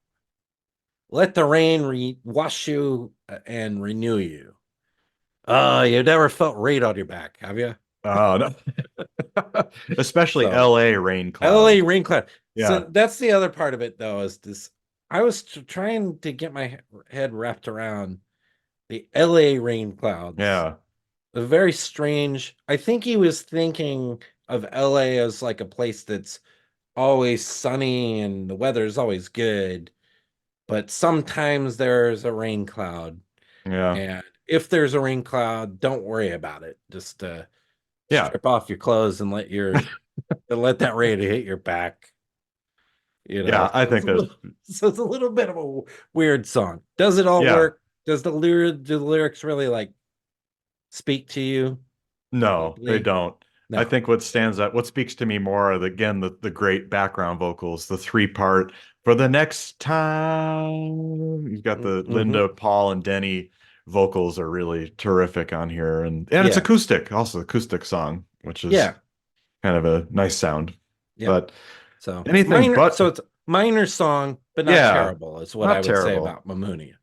let the rain wash you and renew you. You never felt rain on your back, have you? oh no, especially So L.A. rain cloud. LA rain cloud. So Yeah, that's the other part of it, though, is this. I was trying to get my head wrapped around the LA rain clouds. yeah, Very strange. I think he was thinking of LA as like a place that's always sunny and the weather is always good, but sometimes there's a rain cloud. yeah, And if there's a rain cloud, don't worry about it. Just yeah, strip off your clothes and let that rain hit your back. yeah. I think that. So it's a little bit of a weird song. Does it all Yeah, work? Do the lyrics really like speak to you no, they deeply? don't. I No. think what stands out, what speaks to me more are again the great background vocals, the three-part for the next time. You've got the Hmm. Linda, Paul, and Denny vocals are really terrific on here, and it's Yeah. acoustic, also acoustic song, which is Yeah. kind of a nice sound. Yeah. But So anything minor. but So it's minor song, but not yeah, terrible. Is what I not would say terrible. about Mamunia.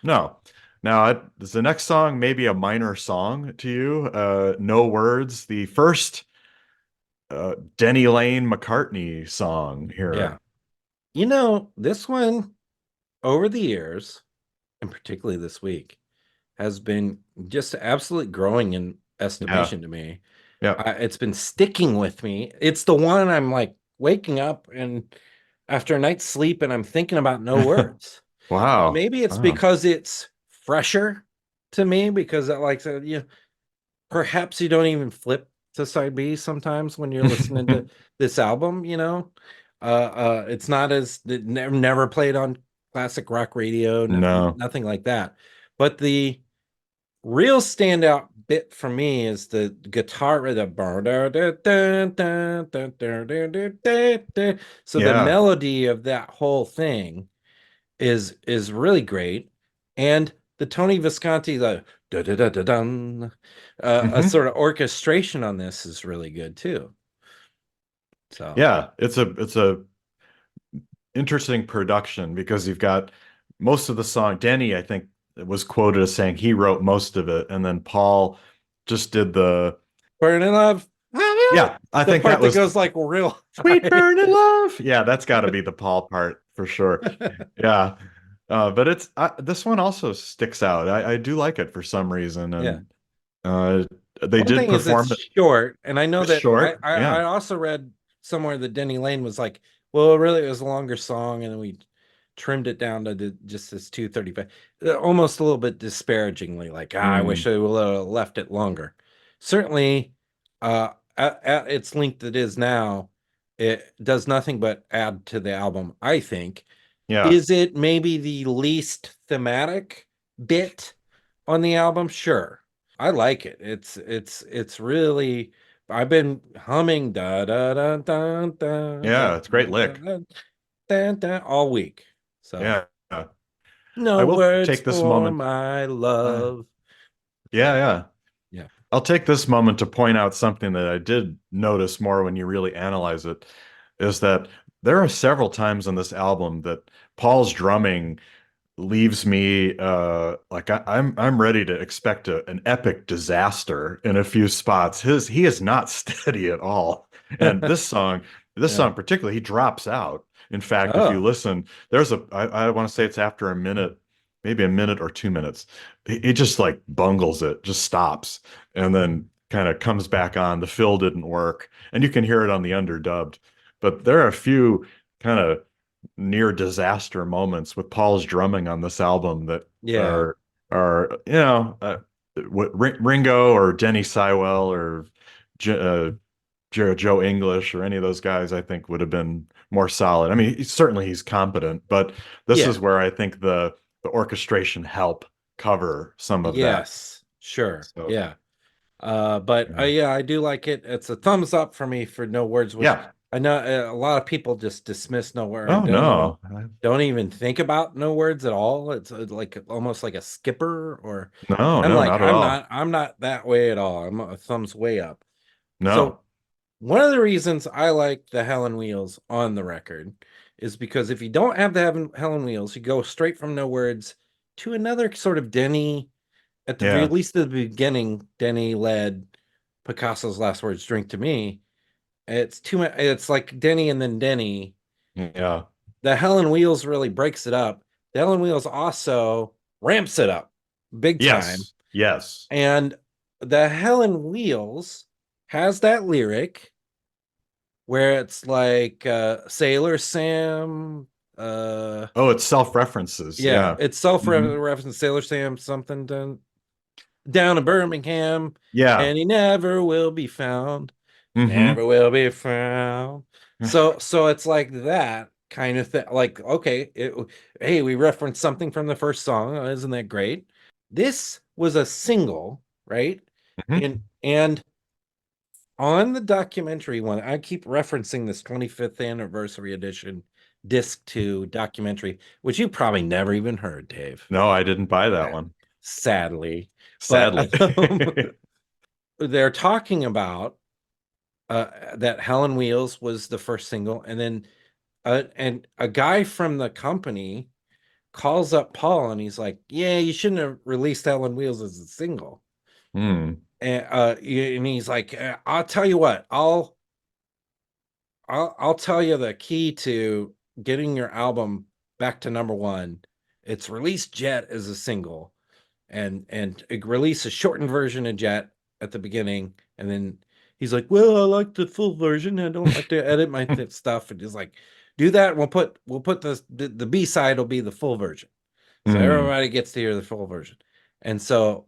No. Now, is the next song maybe a minor song to you? No Words, the first Denny Lane McCartney song Yeah. here. This one over the years, and particularly this week, has been just absolutely growing in Yeah. estimation to me. Yeah. It's been sticking with me. It's the one I'm like waking up and after a night's sleep and I'm thinking about no words. Wow. Maybe it's Wow. because it's fresher to me because like I said, perhaps you don't even flip to side B sometimes when you're listening to this album, it's not as never played on classic rock radio, No. nothing like that. But the real standout bit for me is the guitar so the Yeah. melody of that whole thing is really great, and the Tony Visconti da da da da dun a Hmm. sort of orchestration on this is really good too. So Yeah. It's a interesting production because you've got most of the song. Denny, I think, was quoted as saying he wrote most of it, and then Paul just did the Burning Love, yeah. I the think part that that was goes like real Sweet high. Burning Love. Yeah, that's got to be the Paul part for sure. Yeah. But this one also sticks out. I do like it for some reason, Yeah. and uh, they One did thing is it's perform it. short, and I know It's that I, short. I Yeah. I also read somewhere that Denny Lane was like, well, really, it was a longer song, and we trimmed it down to just this 2:35, almost a little bit disparagingly, like, I wish Mm, I would have left it longer. Certainly, at its length it is now, it does nothing but add to the album, I think. yeah. Is it maybe the least thematic bit on the album? Sure. I like it. It's really I've been humming da da da da da da Yeah. It's a great da lick. da da da all week. So Yeah. I no will words take this for moment. my Uh, love. yeah. Yeah. Yeah. I'll take this moment to point out something that I did notice more when you really analyze it, is that there are several times on this album that Paul's drumming leaves me like I'm ready to expect an epic disaster in a few spots. He is not steady at all. And this Yeah. song particularly, he drops out. In fact, if you Oh. listen, I want to say it's after a minute, maybe a minute or 2 minutes. He just like bungles it, just stops, and then kind of comes back on. The fill didn't work, and you can hear it on the underdubbed. But there are a few kind of near disaster moments with Paul's drumming on this album that Yeah. are what Ringo or Denny Sywell or J Joe English or any of those guys I think would have been more solid. I mean, certainly he's competent, but this Yeah. is where I think the orchestration help cover some of that. Yes. Sure. So Yeah. But yeah, yeah, I do like it. It's a thumbs up for me for No Words, which yeah. I know a lot of people just dismiss No Word, Oh no, don't even think about No Words at all. It's like almost like a skipper, or no, I'm no, like not at all. I'm not that way at all. I'm a thumbs way up. So No, one of the reasons I like the Helen Wheels on the record is because if you don't have the Helen Wheels, you go straight from No Words to another sort of Denny, at the very yeah, least at the beginning, Denny led Picasso's last words, drink to me. It's too much. It's like Denny and then Denny. yeah, The Helen Wheels really breaks it up. The Helen Wheels also ramps it up big time. yes, yes. And the Helen Wheels has that lyric where it's like Sailor Sam. Oh, it's self-references. Yeah, Yeah. it's Hmm. self-reference. Sailor Sam something down in Birmingham, Yeah. and he never will be found. Hmm. Never will be found. So it's like that kind of thing. Like, okay, hey, we referenced something from the first song. Isn't that great? This was a single, right? Hmm. And on the documentary one, I keep referencing this 25th anniversary edition disc 2 documentary, which you probably never even heard, Dave. No, I didn't buy that one. Sadly. Sadly. But they're talking about that Helen Wheels was the first single, and then and a guy from the company calls up Paul and he's like, "Yeah, you shouldn't have released Helen Wheels as a single." Hmm. And he's like, "I'll tell you what, I'll tell you the key to getting your album back to number one. It's release Jet as a single, and release a shortened version of Jet at the beginning, and then." He's like, "Well, I like the full version. I don't like to edit my stuff." And he's like, "Do that. And we'll put the B side will be the full version, so Hmm. everybody gets to hear the full version." And so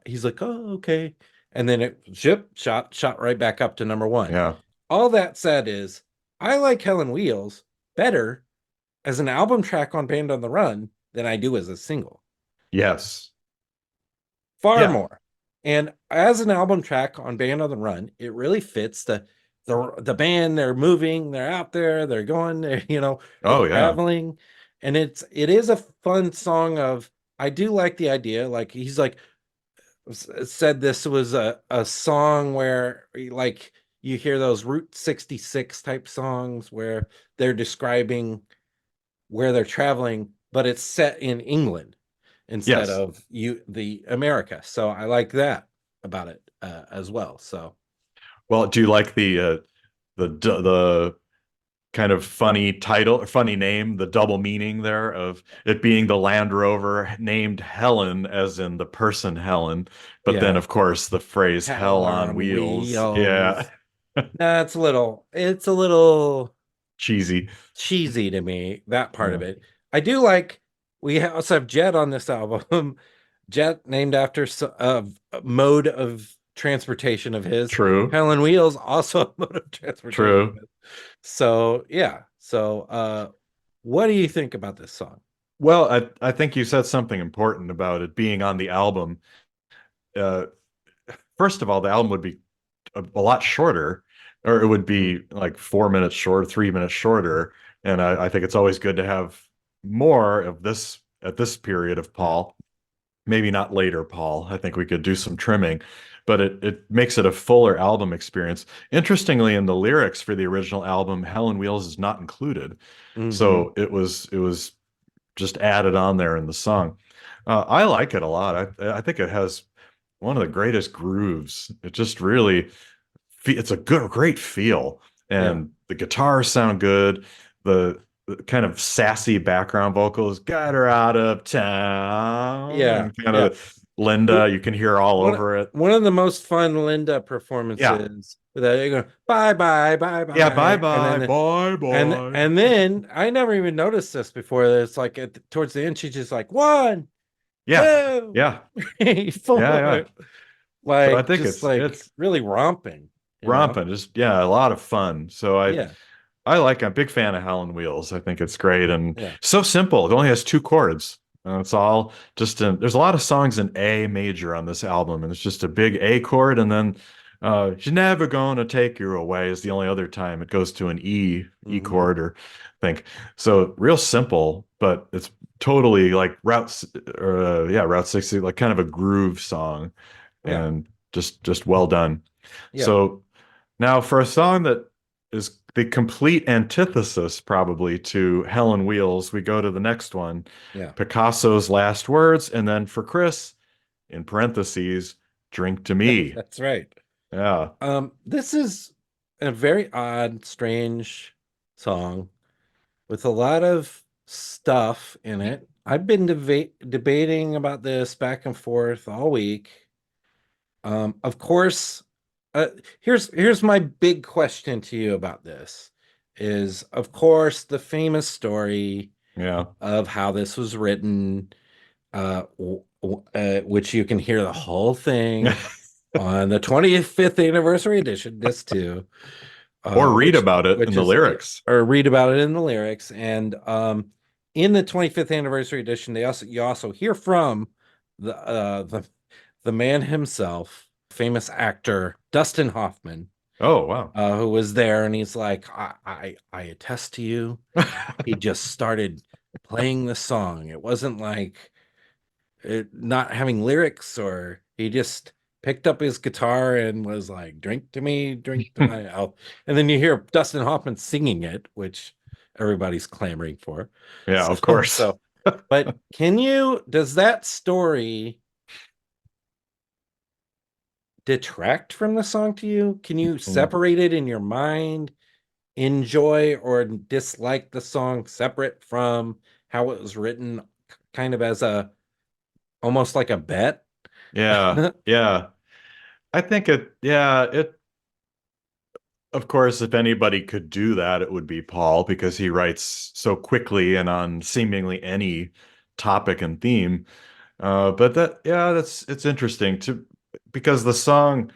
he's like, "Oh, okay." And then it shot right back up to number one. Yeah. All that said is, I like Helen Wheels better as an album track on Band on the Run than I do as a single. Yes. Far Yeah. more. And as an album track on Band on the Run, it really fits the band. They're moving, they're out there, they're going, they're Oh, yeah. traveling. And it is a fun song of, I do like the idea. Like he's like said this was a song where like you hear those Route 66 type songs where they're describing where they're traveling, but it's set in England instead Yes. of the America. So I like that about it as well. So Well, do you like the kind of funny title or funny name, the double meaning there of it being the Land Rover named Helen, as in the person Helen, but then yeah, of course the phrase hell hell on on wheels. Yeah. wheels. It's a little Cheesy. cheesy to me, that part of Yeah. it. I do like, we also have Jet on this album. Jet named after a mode of transportation of his. True. Helen Wheels also a mode of transportation of True. his. So yeah. So what do you think about this song? Well, I think you said something important about it being on the album. Uh, First of all, the album would be a lot shorter, or it would Mhm. be like 4 minutes short, 3 minutes shorter. And I think it's always good to have more of this at this period of Yeah. Paul. Maybe not later, Paul. I think we could do some trimming, but it makes it a fuller album experience. Interestingly, in the lyrics for the original album, Helen Wheels is not included. Hmm. So it was just added on there in the song. I like it a lot. I think it has one of the greatest grooves. It just really it's a great feel, Yeah. and the guitars sound good. The kind of sassy background vocals got her out of town, Yeah. and kind Yeah. of Linda, you can hear all one over it. one of the most fun Linda Yeah, performances with that, you go bye bye bye yeah, bye bye, and bye, then bye and bye. and then I never even noticed this before. It's like towards the end, she's just like one, Yeah, two, yeah, three, yeah, yeah. four, So I like think just like it's really romping, you know? romping, just yeah, a lot of fun. So Yeah, I'm a big fan of Howlin' Wheels. I think it's great and yeah. so simple. It only has two chords. It's all just there's a lot of songs in A major on this album, and it's just a big A chord, and then she's never gonna take you away is the only other time it goes to an E Hmm. chord or I think. So real simple, but it's totally like Route 60, like kind of a groove song Yeah, and just well done. yeah, So now, for a song that is the complete antithesis, probably, to Helen Wheels, we go to the next one, yeah. Picasso's Last Words, and then for Chris, in parentheses, Drink to Me. That's right. Yeah. This is a very odd, strange song with a lot of stuff in it. I've been debating about this back and forth all week. Of course, uh, here's my big question to you about this is, of course, the famous story Yeah. of how this was written, which you can hear the whole thing on the 25th anniversary edition, disc two, Or read which about it in which the is lyrics. or read about it in the lyrics. And in the 25th anniversary edition, you also hear from the man himself, famous actor Dustin Hoffman, Oh, wow. who was there, and he's like, I attest to you. He just started playing the song. It wasn't like not having lyrics, or he just picked up his guitar and was like, drink to me, drink to my oh. And then you hear Dustin Hoffman singing it, which everybody's clamoring for. Yeah, So, of course. so, but does that story detract from the song to you? Can you Mm. separate it in your mind, enjoy or dislike the song separate from how it was written, kind of as a almost like a bet? Yeah, yeah. I think of course, if anybody could do that, it would be Paul because he writes so quickly and on seemingly any topic and theme. But it's interesting to because the song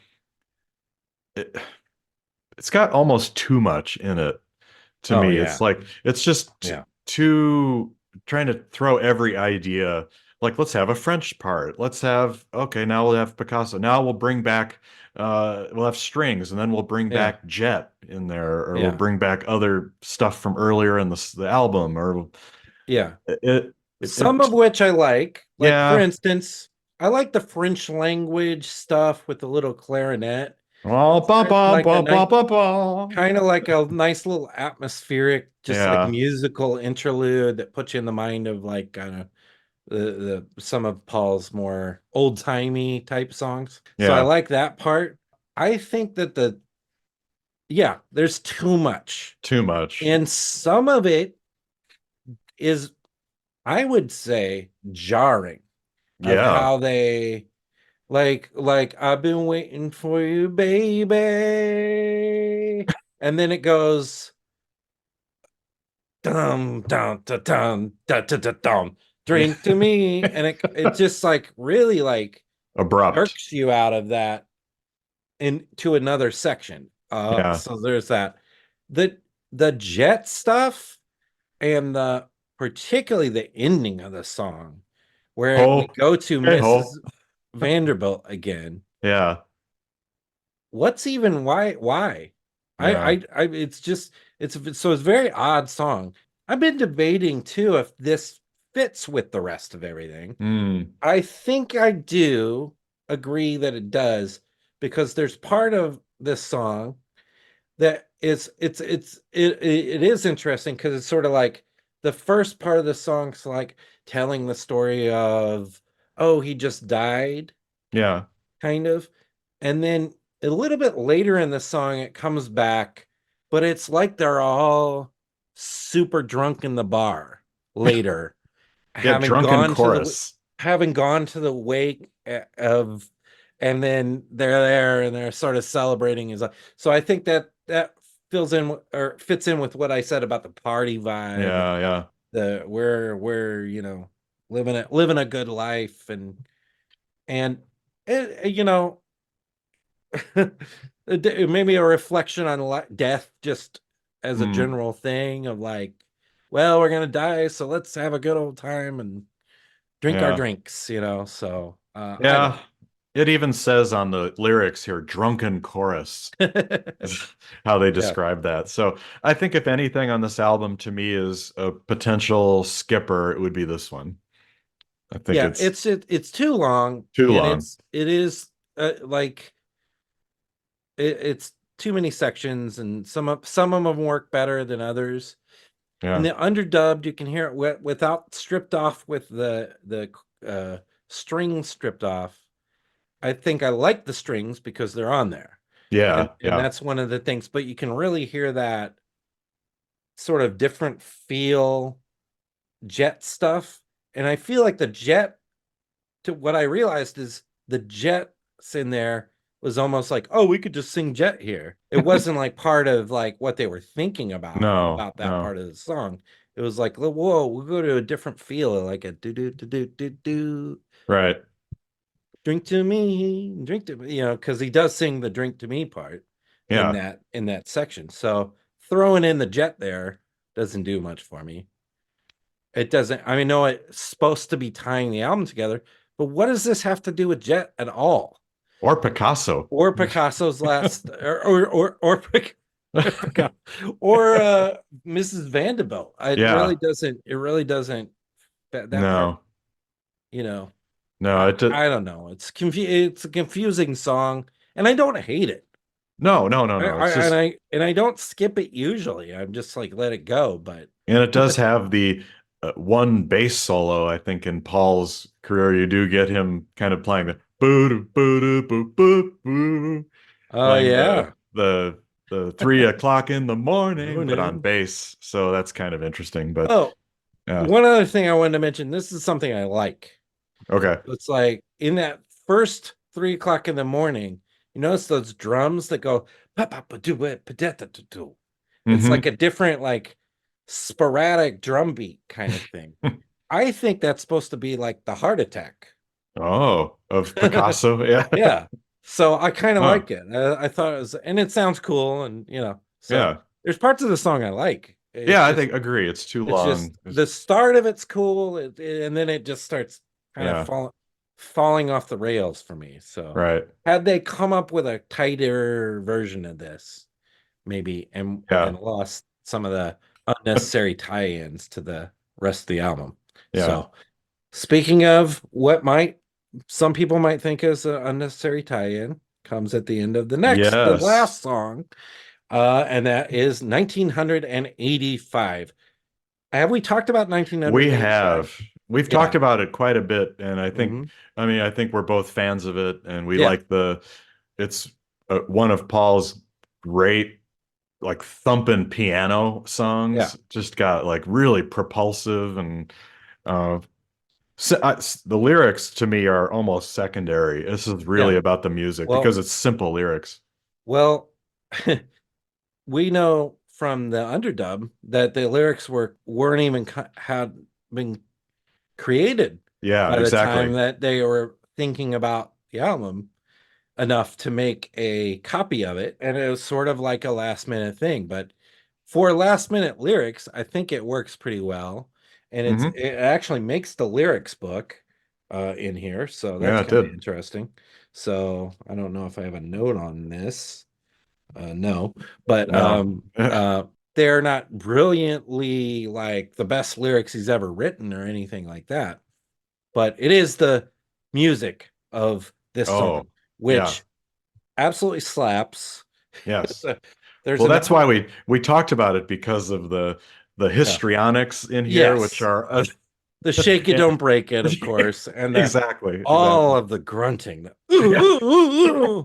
it, it's got almost too much in it to Oh me. It's yeah, like it's just yeah, too trying to throw every idea. Like let's have a French part. Let's have okay. Now we'll have Picasso. Now we'll bring back. We'll have strings, and then we'll bring yeah, back Jet in there, or we'll yeah, bring back other stuff from earlier in the album, or yeah. it, Some of which I like. Like for yeah. instance, I like the French language stuff with the little clarinet. Oh, It's bum, bum, like a bum, nice, bum, bum, bum. kind of like a nice little atmospheric, just like Yeah, musical interlude that puts you in the mind of like the some of Paul's more old-timey type songs. So I yeah. like that part. I think that there's too much. Too much. And some of it is, I would say, jarring of Yeah. how they like I've been waiting for you, baby. And then it goes dum dum dum dum dum dum dum dum. Yeah. Drink to me. And it just like really like Abrupt. jerks you out of that into another section. Yeah. So there's that. The the jet stuff and the particularly the ending of the song where we Oh, go to hey ho. Mrs. Vanderbilt again. Yeah. What's even why? Yeah. It's just it's very odd song. I've been debating too if this fits with the rest of everything. Mm. I think I do agree that it does because there's part of this song that it is interesting because it's sort of like the first part of the song's like telling the story of, oh, he just died, Yeah. kind of, and then a little bit later in the song it comes back, but it's like they're all super drunk in the bar later, Yeah. having Drunken gone to the chorus. wake of, and then they're there and they're sort of celebrating his life. So I think that fills in or fits in with what I said about the party vibe and Yeah. Yeah. the we're living a good life, and it, maybe a reflection on death just as a Mm. general thing of like, well, we're gonna die, so let's have a good old time and drink our Yeah. drinks. So I don't Yeah. It even says on the lyrics here, drunken chorus, know. is how they Yeah, describe that. So I think if anything on this album to me is a potential skipper, it would be this one. I think yeah, it's it's too long, too and long. it is like it's too many sections, and some of them work better than others. In Yeah. the underdubbed, you can hear it without stripped off with the string stripped off. I think I like the strings because they're on there, and Yeah. Yeah. that's one of the things. But you can really hear that sort of different feel jet stuff, and I feel like the jet. To what I realized is the jets in there was almost like, oh, we could just sing jet here. It wasn't like part of like what they were thinking No, about that no. part of the song. It was like, whoa, we'll go to a different feel, like a do do do do do do. Right. Drink to me, drink to me, because he does sing the drink to me part Yeah. in that section. So throwing in the jet there doesn't do much for me. It doesn't. I mean, no, it's supposed to be tying the album together, but what does this have to do with Jet at all? Or Picasso. or Picasso's last, or Mrs. Vanderbilt. Yeah. It really doesn't that part, No. you know. No, it did. I don't know. It's a confusing song, and I don't hate it. No, no, no, I, no. I It's just, and I don't skip it usually. I'm just like let it go. But and it does have the one bass solo. I think in Paul's career, you do get him kind of playing the boo boo boo boo boo boo, oh playing yeah, the 3 o'clock in the morning, but on morning. bass. So that's kind of interesting. But Oh, yeah, one other thing I wanted to mention. This is something I like. okay. It's like in that first 3 o'clock in the morning, you notice those drums that go pa pa pa do it pa da da da do. It's like Hmm. a different, like sporadic drum beat kind of thing. I think that's supposed to be like the heart attack. Oh, of Picasso. Yeah. Yeah. So I kind of Huh. like it. I thought it was, and it sounds cool, and so Yeah. there's parts of the song I like. Yeah, I think agree. It's too It's just long. the start of it's cool, and then it just starts kind of Yeah. falling off the rails for me. So Right. had they come up with a tighter version of this, maybe, and Yeah. lost some of the unnecessary tie-ins to the rest of the album. Yeah. So speaking of what might some people might think is an unnecessary tie-in, comes at the end of the Yes. last song, and that is 1985. Have we talked about We 1985? have. We've talked Yeah. about it quite a bit, and Hmm. I think we're both fans of it, and we Yeah. like it's one of Paul's great, like thumping piano Yeah. songs. Just got like really propulsive, and uh, the lyrics to me are almost secondary. This is Yeah. really about the music Well, because it's simple lyrics. well, we know from the underdub that the lyrics weren't even had been created Yeah, by the time exactly. that they were thinking about the album enough to make a copy of it, and it was sort of like a last minute thing. But for last minute lyrics, I think it works pretty well, and Hmm. it actually makes the lyrics book in here, so Yeah, that's it kind of did. interesting. So I don't know if I have a note on this. No, but No. they're not brilliantly like the best lyrics he's ever written or anything like that. But it is the music of this song, Oh, yeah. which absolutely slaps. Yes. There's Well, an that's why we talked about it because of the yeah, histrionics in here, which yes, are the shake it yeah, don't break it, of course, and the exactly, all exactly. of the grunting, Yeah,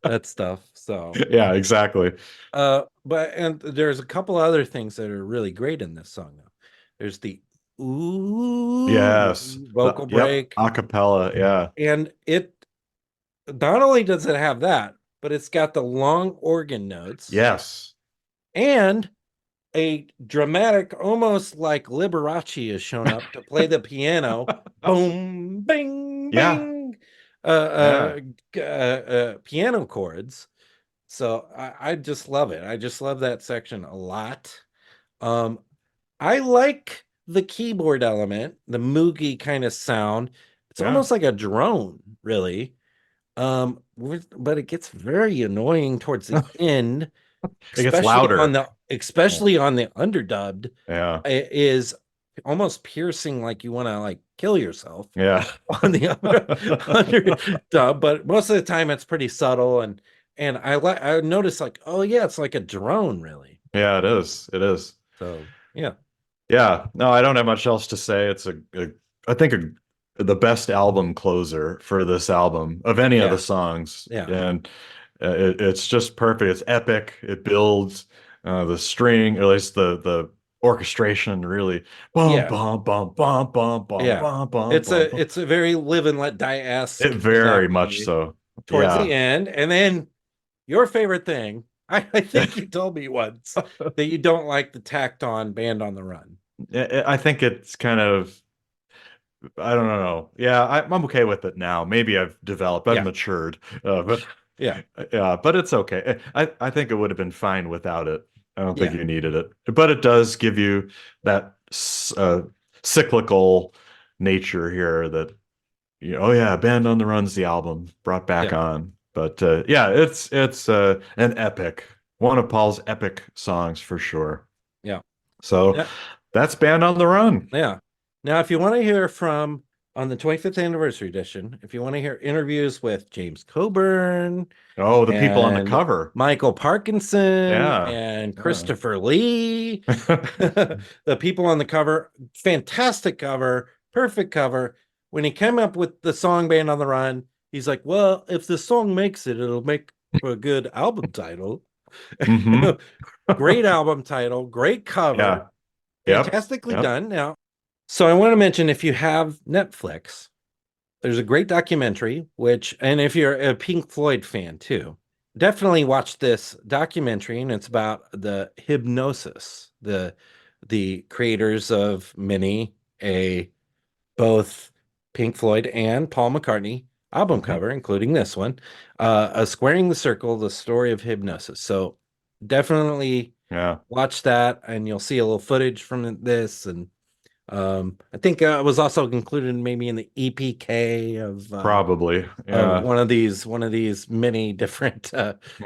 that stuff. So yeah, exactly. but and there's a couple other things that are really great in this song though. There's the ooh Yes. vocal Yep. break, A cappella. Yeah. and it not only does it have that, but it's got the long organ notes Yes. and a dramatic, almost like Liberace has shown up to play the piano. Boom, bing, Yeah. bing, Yeah. piano chords. So I just love it. I just love that section a lot. Um, I like the keyboard element, the moogie kind of sound. It's Yeah. almost like a drone, really. But it gets very annoying towards the end, It gets louder. Yeah. especially on the underdubbed. Yeah. It is almost piercing, like you want to like kill yourself Yeah. on the underdub. But most of the time, it's pretty subtle, and I noticed like, oh yeah, it's like a drone, really. Yeah, it is. It is. So yeah, Yeah, no, I don't have much else to say. I think the best album closer for this album of any of the yeah, songs, yeah, and it's just perfect. It's epic. It builds the string, or at least the orchestration, really. Bum yeah. bum bum bum bum bum Yeah. bum bum bum bum. It's a very Live and Let It Die-esque very much melody so. towards the Yeah. end. And then your favorite thing, I think you told me once that you don't like the tacked on Band on the Run. I think it's kind of I don't know. Yeah, I'm okay with it now. Maybe I've Yeah. matured, but Yeah. yeah, but it's okay. I think it would have been fine without it. I don't think Yeah. you needed it, but it does give you that cyclical nature here that Oh yeah, Band on the Run's the album brought back Yeah, on. But yeah, it's an epic, one of Paul's epic songs for sure. yeah. So Yeah. that's Band on the Run. Yeah. Now, if you want to hear from on the 25th anniversary edition, if you want to hear interviews with James Coburn Oh, the people on the and cover. Michael Parkinson Yeah. and Yeah. Christopher Lee, the people on the cover, fantastic cover, perfect cover. When he came up with the song Band on the Run, he's like, well, if the song makes it, it'll make for a good album title. Hmm. Great album title, great cover, Yeah. Yep. fantastically Yep. done. Now, so I want to mention if you have Netflix, there's a great documentary, which, and if you're a Pink Floyd fan too, definitely watch this documentary. And it's about the Hypnosis, the creators of many a both Pink Floyd and Paul McCartney album Hmm. cover, including this one, a Squaring the Circle, the story of hypnosis. So definitely Yeah. watch that, and you'll see a little footage from this. And I think it was also included maybe in the EPK Probably. of Yeah. one of these many different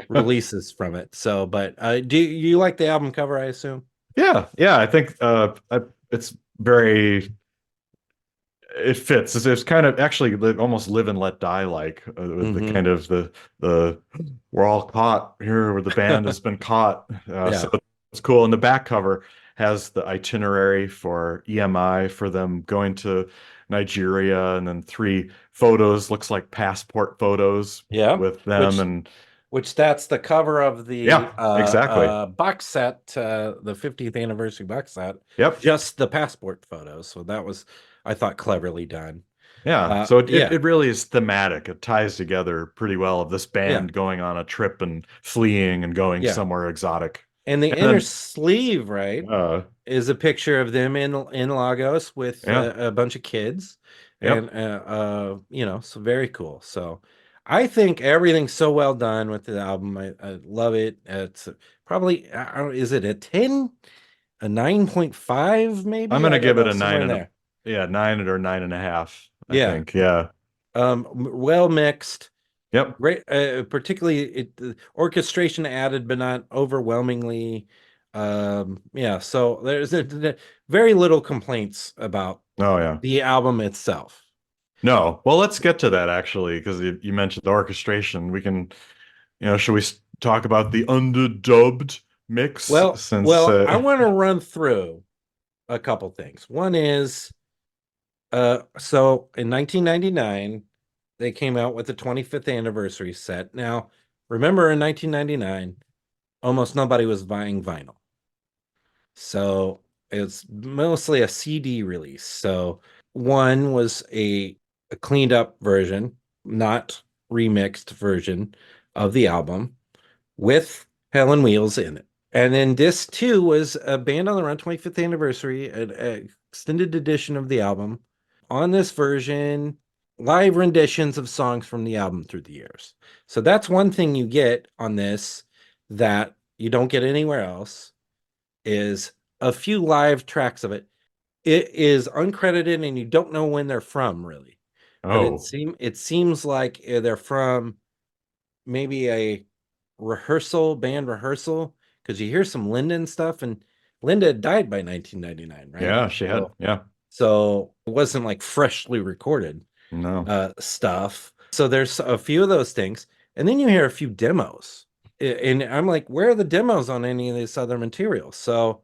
releases from it. So, but do you like the album cover? I assume. Yeah. Yeah. I think it's very it fits. It's kind of actually almost live and let die like with the Hmm. kind of the we're all caught here where the band has been caught. Yeah. So it's cool. And the back cover has the itinerary for EMI for them going to Nigeria, and then three photos, looks like passport photos Yeah. with them. Which And that's the cover of the yeah, exactly. box set, the 50th anniversary box set, Yep. just the passport photos. So that was, I thought, cleverly done. Yeah. So it, Yeah, it really is thematic. It ties together pretty well of this yeah, band going on a trip and fleeing and going yeah. somewhere exotic. And the And inner then sleeve, right, is a picture of them in Lagos with yeah, a bunch of kids, and yep. so very cool. So I think everything's so well done with the album. I love it. It's probably, I don't, is it a 10, a 9.5 I'm maybe? I gonna don't give it know, a somewhere nine in and a there. yeah, 9 or 9.5, I Yeah. think. Yeah. Well mixed. Yep. Great, particularly the orchestration added, but not overwhelmingly. Yeah, so there's very little complaints about Oh yeah. the album itself. No. Well, let's get to that actually, because you mentioned the orchestration. We can, should we talk about the underdubbed mix since I want to run through a couple things. One is, so in 1999, they came out with the 25th anniversary set. Now, remember in 1999, almost nobody was buying vinyl. So it's mostly a CD release. So one was a cleaned up version, not remixed version of the album with Helen Wheels in it. And then disc two was a Band on the Run 25th anniversary, an extended edition of the album. On this version, live renditions of songs from the album through the years. So that's one thing you get on this that you don't get anywhere else, is a few live tracks of it. It is uncredited and you don't know when they're from really. But oh it seems like they're from maybe a band rehearsal, because you hear some Linda stuff, and Linda had died by 1999, right? yeah, she had, yeah. So it wasn't like freshly recorded No. stuff. So there's a few of those things. And then you hear a few demos. And I'm like, where are the demos on any of this other material? So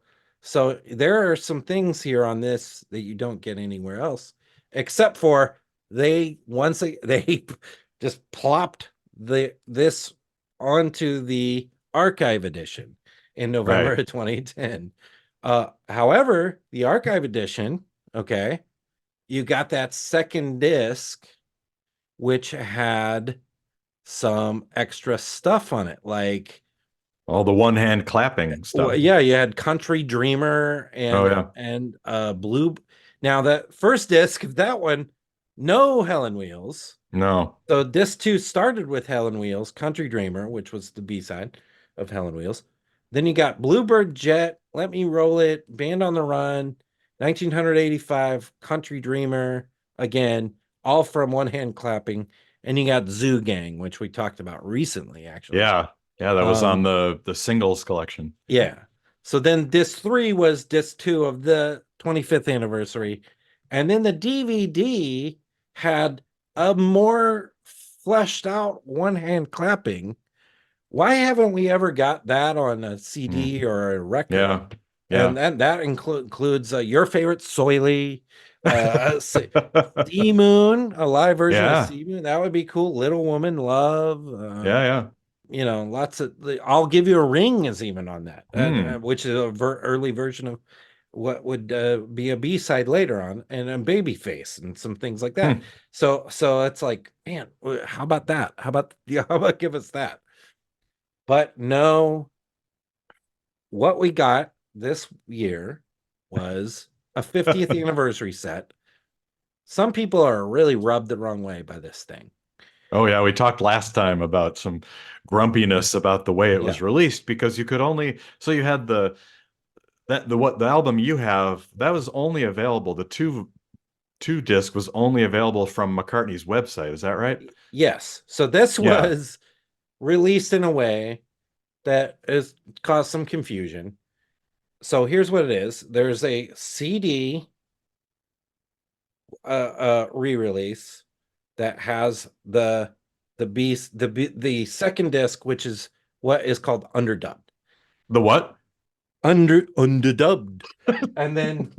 there are some things here on this that you don't get anywhere else, except for they just plopped this onto the archive edition in November Right. of 2010. However, the archive edition, okay, you got that second disc, which had some extra stuff on it, like, All the one hand clapping well, stuff. yeah, you had Country Dreamer Oh yeah. and Blue. Now that first disc of that one, no Helen Wheels. No. So disc two started with Helen Wheels, Country Dreamer, which was the B side of Helen Wheels. Then you got Bluebird Jet, Let Me Roll It, Band on the Run, 1985, Country Dreamer, again, all from one hand clapping, and you got Zoo Gang, which we talked about recently, actually. Yeah. Yeah, that was on Um, the singles collection. yeah. So then disc 3 was disc 2 of the 25th anniversary. And then the DVD had a more fleshed out one hand clapping. Why haven't we ever got that on a Mm. CD or a record? Yeah. And Yeah. that includes your favorite Soily, Sea Moon, a live version of Yeah. Sea Moon. That would be cool. Little Woman, Love. Yeah, yeah. Lots of. I'll Give you a ring is even on that, Hmm. which is a early version of what would be a B-side later on, and a Babyface and some things like that. Hmm. So it's like, man, how about that? How about yeah? How about give us that? But no, what we got this year was a 50th anniversary set. Some people are really rubbed the wrong way by this thing. Oh yeah, we talked last time about some grumpiness about the way it Yeah. was released because you could only so you had the album you have that was only available the two disc was only available from McCartney's website. Is that right? Yes. So this Yeah. was released in a way that has caused some confusion. So here's what it is. There's a CD re-release that has the second disc, which is what is called underdubbed. The what? Underdubbed. And then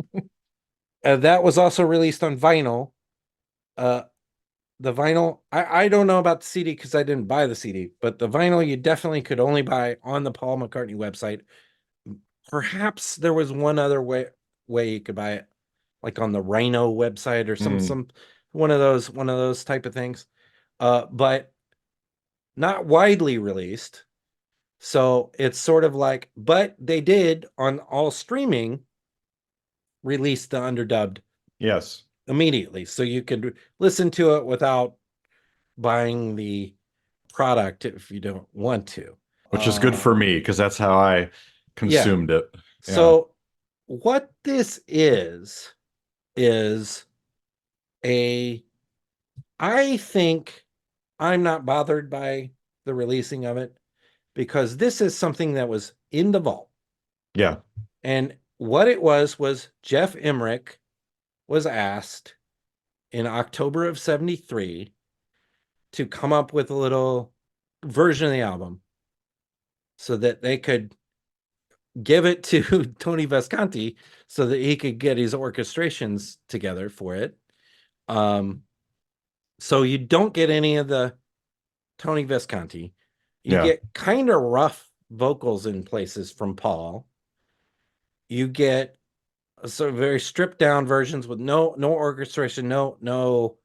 that was also released on vinyl. Uh the vinyl, I don't know about the CD because I didn't buy the CD, but the vinyl you definitely could only buy on the Paul McCartney website. Perhaps there was one other way you could buy it, like on the Rhino website or Hmm. some one of those type of things. But not widely released. So it's sort of like, but they did on all streaming release the underdubbed Yes. immediately. So you could listen to it without buying the product if you don't want to. Which is good for Uh, me because that's how I yeah. consumed it. Yeah. So what this is a I think I'm not bothered by the releasing of it because this is something that was in the vault. Yeah. And what it was Jeff Emmerich was asked in October of 73 to come up with a little version of the album so that they could give it to Tony Visconti so that he could get his orchestrations together for it. Um, so you don't get any of the Tony Visconti. You Yeah. get kind of rough vocals in places from Paul. You get sort of very stripped down versions with no orchestration, no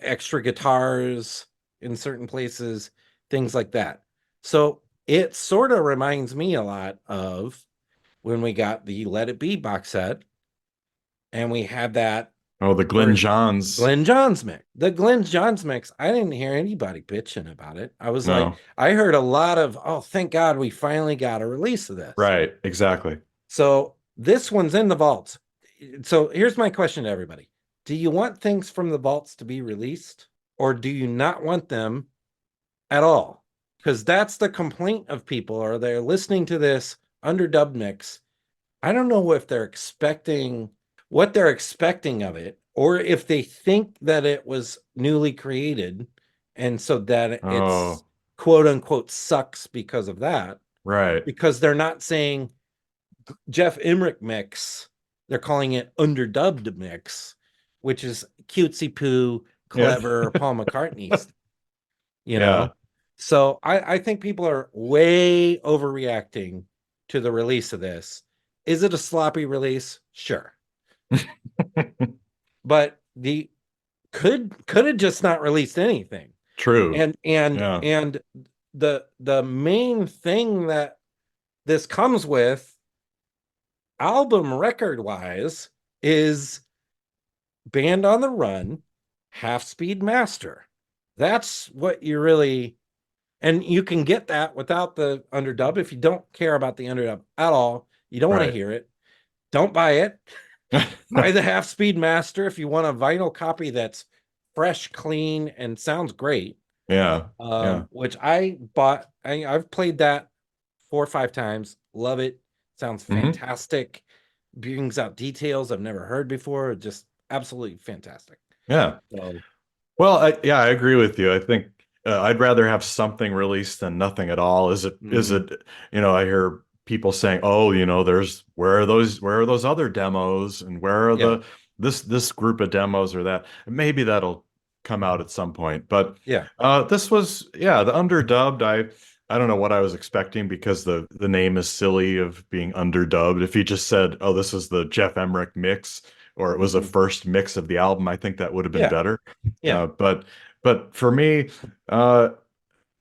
extra guitars in certain places, things like that. So it sort of reminds me a lot of when we got the Let It Be box set and we had that Oh, the Glenn version. Johns. Glenn Johns mix. The Glenn Johns mix, I didn't hear anybody bitching about it. I was like, No. I heard a lot of, oh, thank God we finally got a release of this. Right. Exactly. So this one's in the vaults. So here's my question to everybody. Do you want things from the vaults to be released or do you not want them at all? Because that's the complaint of people, or they're listening to this underdubbed mix. I don't know if they're expecting what they're expecting of it, or if they think that it was newly created and so that it's Oh, quote unquote sucks because of that, right. because they're not saying Jeff Emmerich mix, they're calling it underdubbed mix, which is cutesy poo, Yeah. clever Paul McCartney, you Yeah. know. So I think people are way overreacting to the release of this. Is it a sloppy release? Sure. But the could have just not released anything. True. Yeah. And the main thing that this comes with album record wise is Band on the Run, Half Speed Master. That's what you really, and you can get that without the underdub. If you don't care about the underdub at all, you don't want to Right. hear it, don't buy it. Buy the Half Speed Master if you want a vinyl copy that's fresh, clean, and sounds great. Yeah. Yeah. Which I bought. I've played that 4 or 5 times. Love it. Sounds Hmm. fantastic. Brings out details I've never heard before. Just absolutely fantastic. Yeah. So Well, yeah, I agree with you. I think I'd rather have something released than nothing at all. Is mhm. it, I hear people saying, "Oh, there's where are those other demos and where are Yeah, this group of demos or that." Maybe that'll come out at some point. But yeah, this was, yeah, the underdubbed. I don't know what I was expecting because the name is silly of being underdubbed. If he just said, "Oh, this is the Jeff Emmerich mix," or it was a mhm. first mix of the album, I think that would have been Yeah, better. yeah, But for me, uh,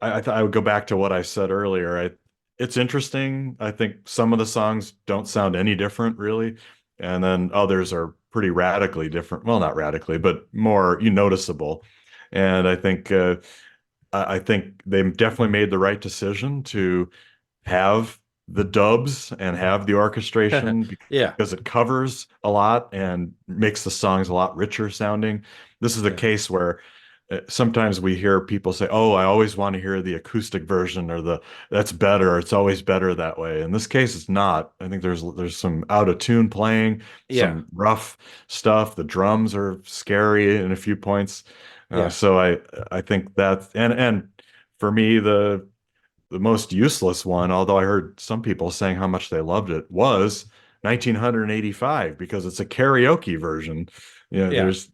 I would go back to what I said earlier. It's interesting. I think some of the songs don't sound any different really, and then others are pretty radically different. Well, not radically, but more noticeable. And I think they definitely made the right decision to have the dubs and have the orchestration yeah, because it covers a lot and makes the songs a lot richer sounding. This is a yeah, case where sometimes we hear people say, "Oh, I always want to hear the acoustic version or that's better. It's always better that way." In this case, it's not. I think there's some out of tune playing, yeah, some rough stuff. The drums are scary in a few points. yeah, So I think that and for me the most useless one, although I heard some people saying how much they loved it, was 1985 because it's a karaoke version. yeah. There's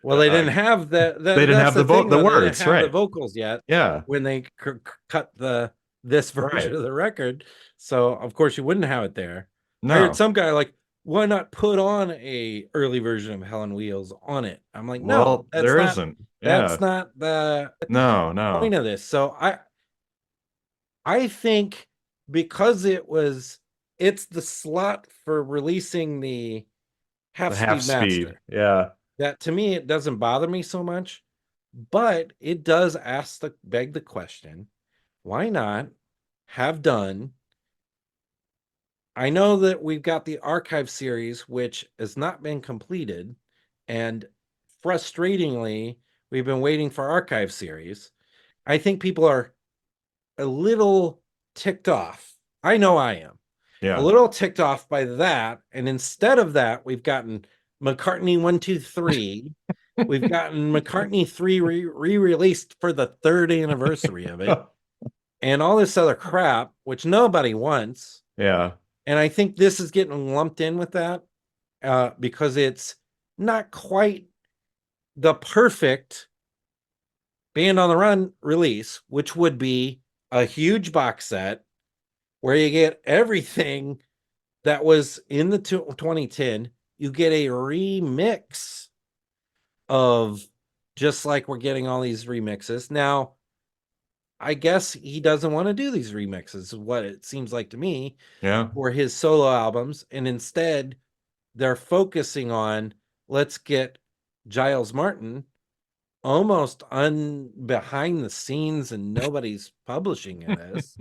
Well, they I didn't have they didn't that's have the thing the though. They didn't words, have the right? vocals yet Yeah, when they cut this version right. of the record. So of course you wouldn't have it there. I heard No. some guy like, why not put on a early version of Hell on Wheels on it? I'm like, no, Well, there isn't. that's Yeah. not the No, point no. of this. So I think because it's the slot for releasing the half The half speed speed. master, Yeah. that to me it doesn't bother me so much, but it does beg the question, why not have done. I know that we've got the archive series which has not been completed, and frustratingly we've been waiting for archive series. I think people are a little ticked off. I know I am. A Yeah. little ticked off by that. And instead of that, we've gotten McCartney 1, 2, 3. We've gotten McCartney 3 re-released for the third anniversary of it, and all this other crap, which nobody wants. Yeah. And I think this is getting lumped in with that because it's not quite the perfect Band on the Run release, which would be a huge box set where you get everything that was in the 2010. You get a remix of, just like we're getting all these remixes. Now, I guess he doesn't want to do these remixes, what it seems like to me, Yeah. for his solo albums. And instead, they're focusing on, let's get Giles Martin almost behind the scenes, and nobody's publishing in this,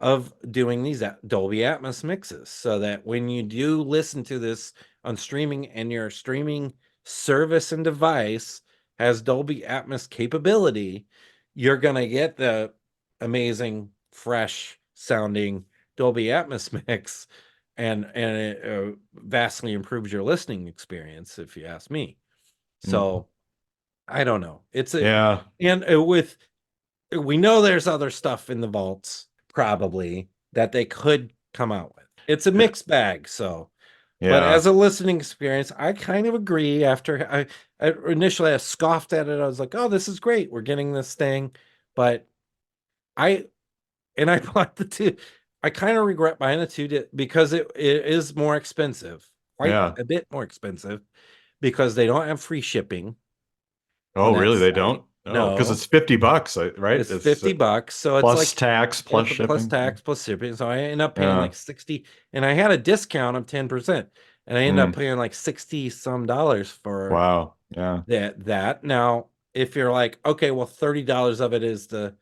of doing these Dolby Atmos mixes, so that when you do listen to this on streaming and your streaming service and device has Dolby Atmos capability, you're going to get the amazing, fresh sounding Dolby Atmos mix, and it vastly improves your listening experience, if you ask me. Mm. So I don't know. Yeah. And with, we know there's other stuff in the vaults probably that they could come out with. It's a mixed bag. So, but Yeah. as a listening experience, I kind of agree. After I initially I scoffed at it, I was like, "Oh, this is great. We're getting this thing," but I I bought the two. I kind of regret buying the two because it is more expensive, quite Yeah. a bit more expensive, because they don't have free shipping on Oh, that really? They site. don't? Oh, because No, it's $50, right? it's It's $50. So it's plus like, tax, yeah, plus plus shipping. tax, plus shipping. So I end up paying Yeah. like 60, and I had a discount of 10%. And I ended up Mm. paying like 60 some dollars for Wow. Yeah. that. Now, if you're like, okay, well, $30 of it is the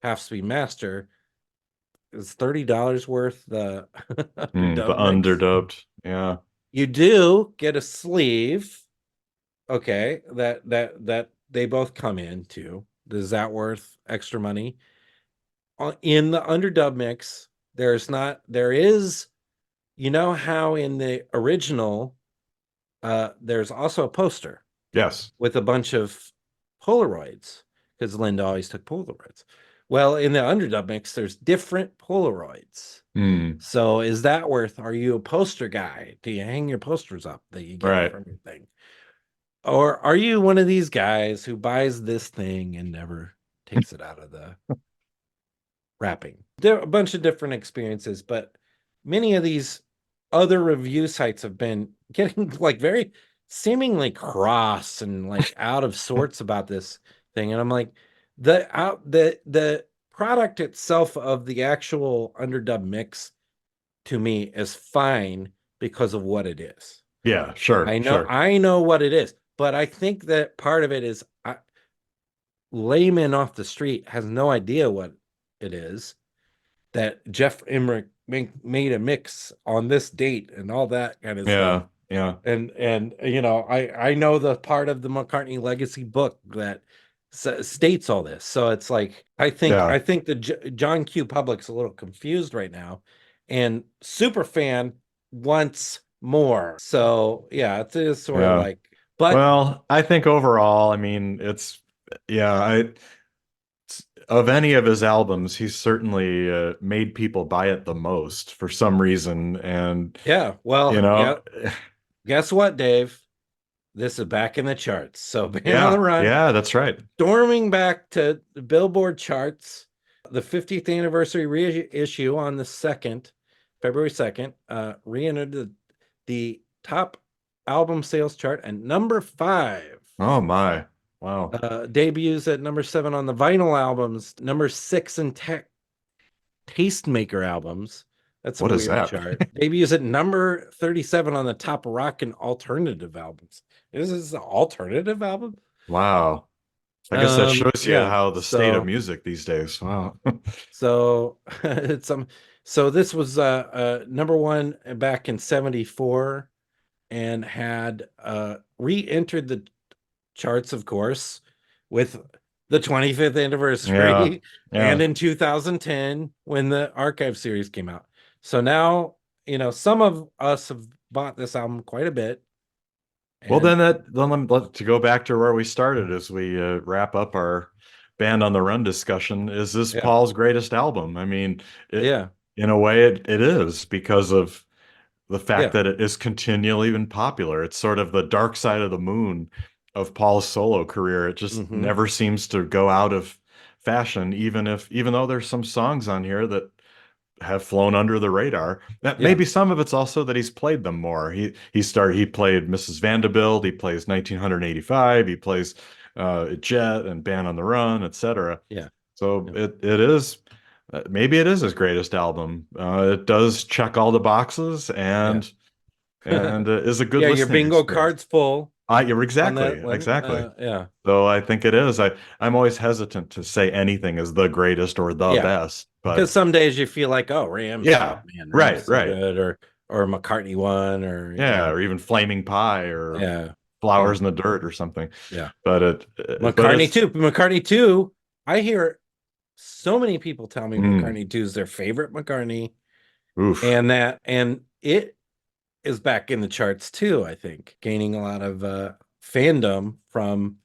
half speed master, is $30 worth the The underdub mix? underdubbed. Yeah. You do get a sleeve. Okay, that they both come in too. Is that worth extra money? In the underdub mix, there is, you know how in the original, there's also a poster Yes. with a bunch of Polaroids because Linda always took Polaroids. Well, in the underdub mix, there's different Polaroids. Hmm. So is that worth? Are you a poster guy? Do you hang your posters up that you get Right. from your thing? Or are you one of these guys who buys this thing and never takes it out of the wrapping? There are a bunch of different experiences, but many of these other review sites have been getting like very seemingly cross and like out of sorts about this thing. And I'm like, the product itself of the actual underdub mix to me is fine because of what it is. Yeah, sure, sure. I know what it is, but I think that part of it is layman off the street has no idea what it is. That Jeff Emmerich made a mix on this date and all that kind of stuff. Yeah, yeah, And you know, I know the part of the McCartney legacy book that states all this. So it's like yeah, I think the John Q public's a little confused right now, and Superfan wants more. So yeah, it is sort of yeah. like, but Well, I think overall, I mean, yeah, of any of his albums, he's certainly made people buy it the most for some reason. And, yeah, you well, yeah. know, Guess what, Dave? This is back in the charts. So Band on the yeah, Run, yeah, that's right. storming back to the Billboard charts, the 50th anniversary reissue on the 2nd, February 2nd, re-entered the top album sales chart at number 5. Oh my. Wow. Debuts at number 7 on the vinyl albums, number 6 in Tastemaker albums. That's a What is weird that? chart. Debuts at number 37 on the top rock and alternative albums. Is this an alternative album? Wow. I guess that shows you Yeah. how the state of music these days. Wow. So it's so this was number 1 back in 74 and had re-entered the charts, of course, with the 25th Yeah. anniversary and Yeah. in 2010 when the archive series came out. So now, you know, some of us have bought this album quite a bit. Well, And to go back to where we started as we wrap up our Band on the Run discussion, is this yeah, Paul's greatest album? I mean, yeah, in a way, it is because of the fact yeah. that it is continually been popular. It's sort of the dark side of the moon of Paul's solo career. It just Hmm. never seems to go out of fashion, even though there's some songs on here that have flown under the radar. That Yeah, maybe some of it's also that he's played them more. He played Mrs. Vanderbilt, he plays 1985, he plays Jet and Band on the Run, etc. yeah, So yeah, it is maybe it is his greatest album. It does check all the boxes yeah. and is a good Yeah, your listening bingo experience. card's full You're on that exactly, one. exactly. Yeah, So I think it is. I'm always hesitant to say anything is the greatest or the yeah. best, Because but some days you feel like, oh, Ram's so yeah, man, Ram's right, so right. good, or McCartney one, or Yeah, or even Flaming Pie or yeah, yeah, Flowers in the Dirt or something. yeah. But but McCartney it's too. McCartney too. I hear so many people tell me mm, McCartney 2 is their favorite McCartney, oof. and it is back in the charts too, I think, gaining a lot of fandom from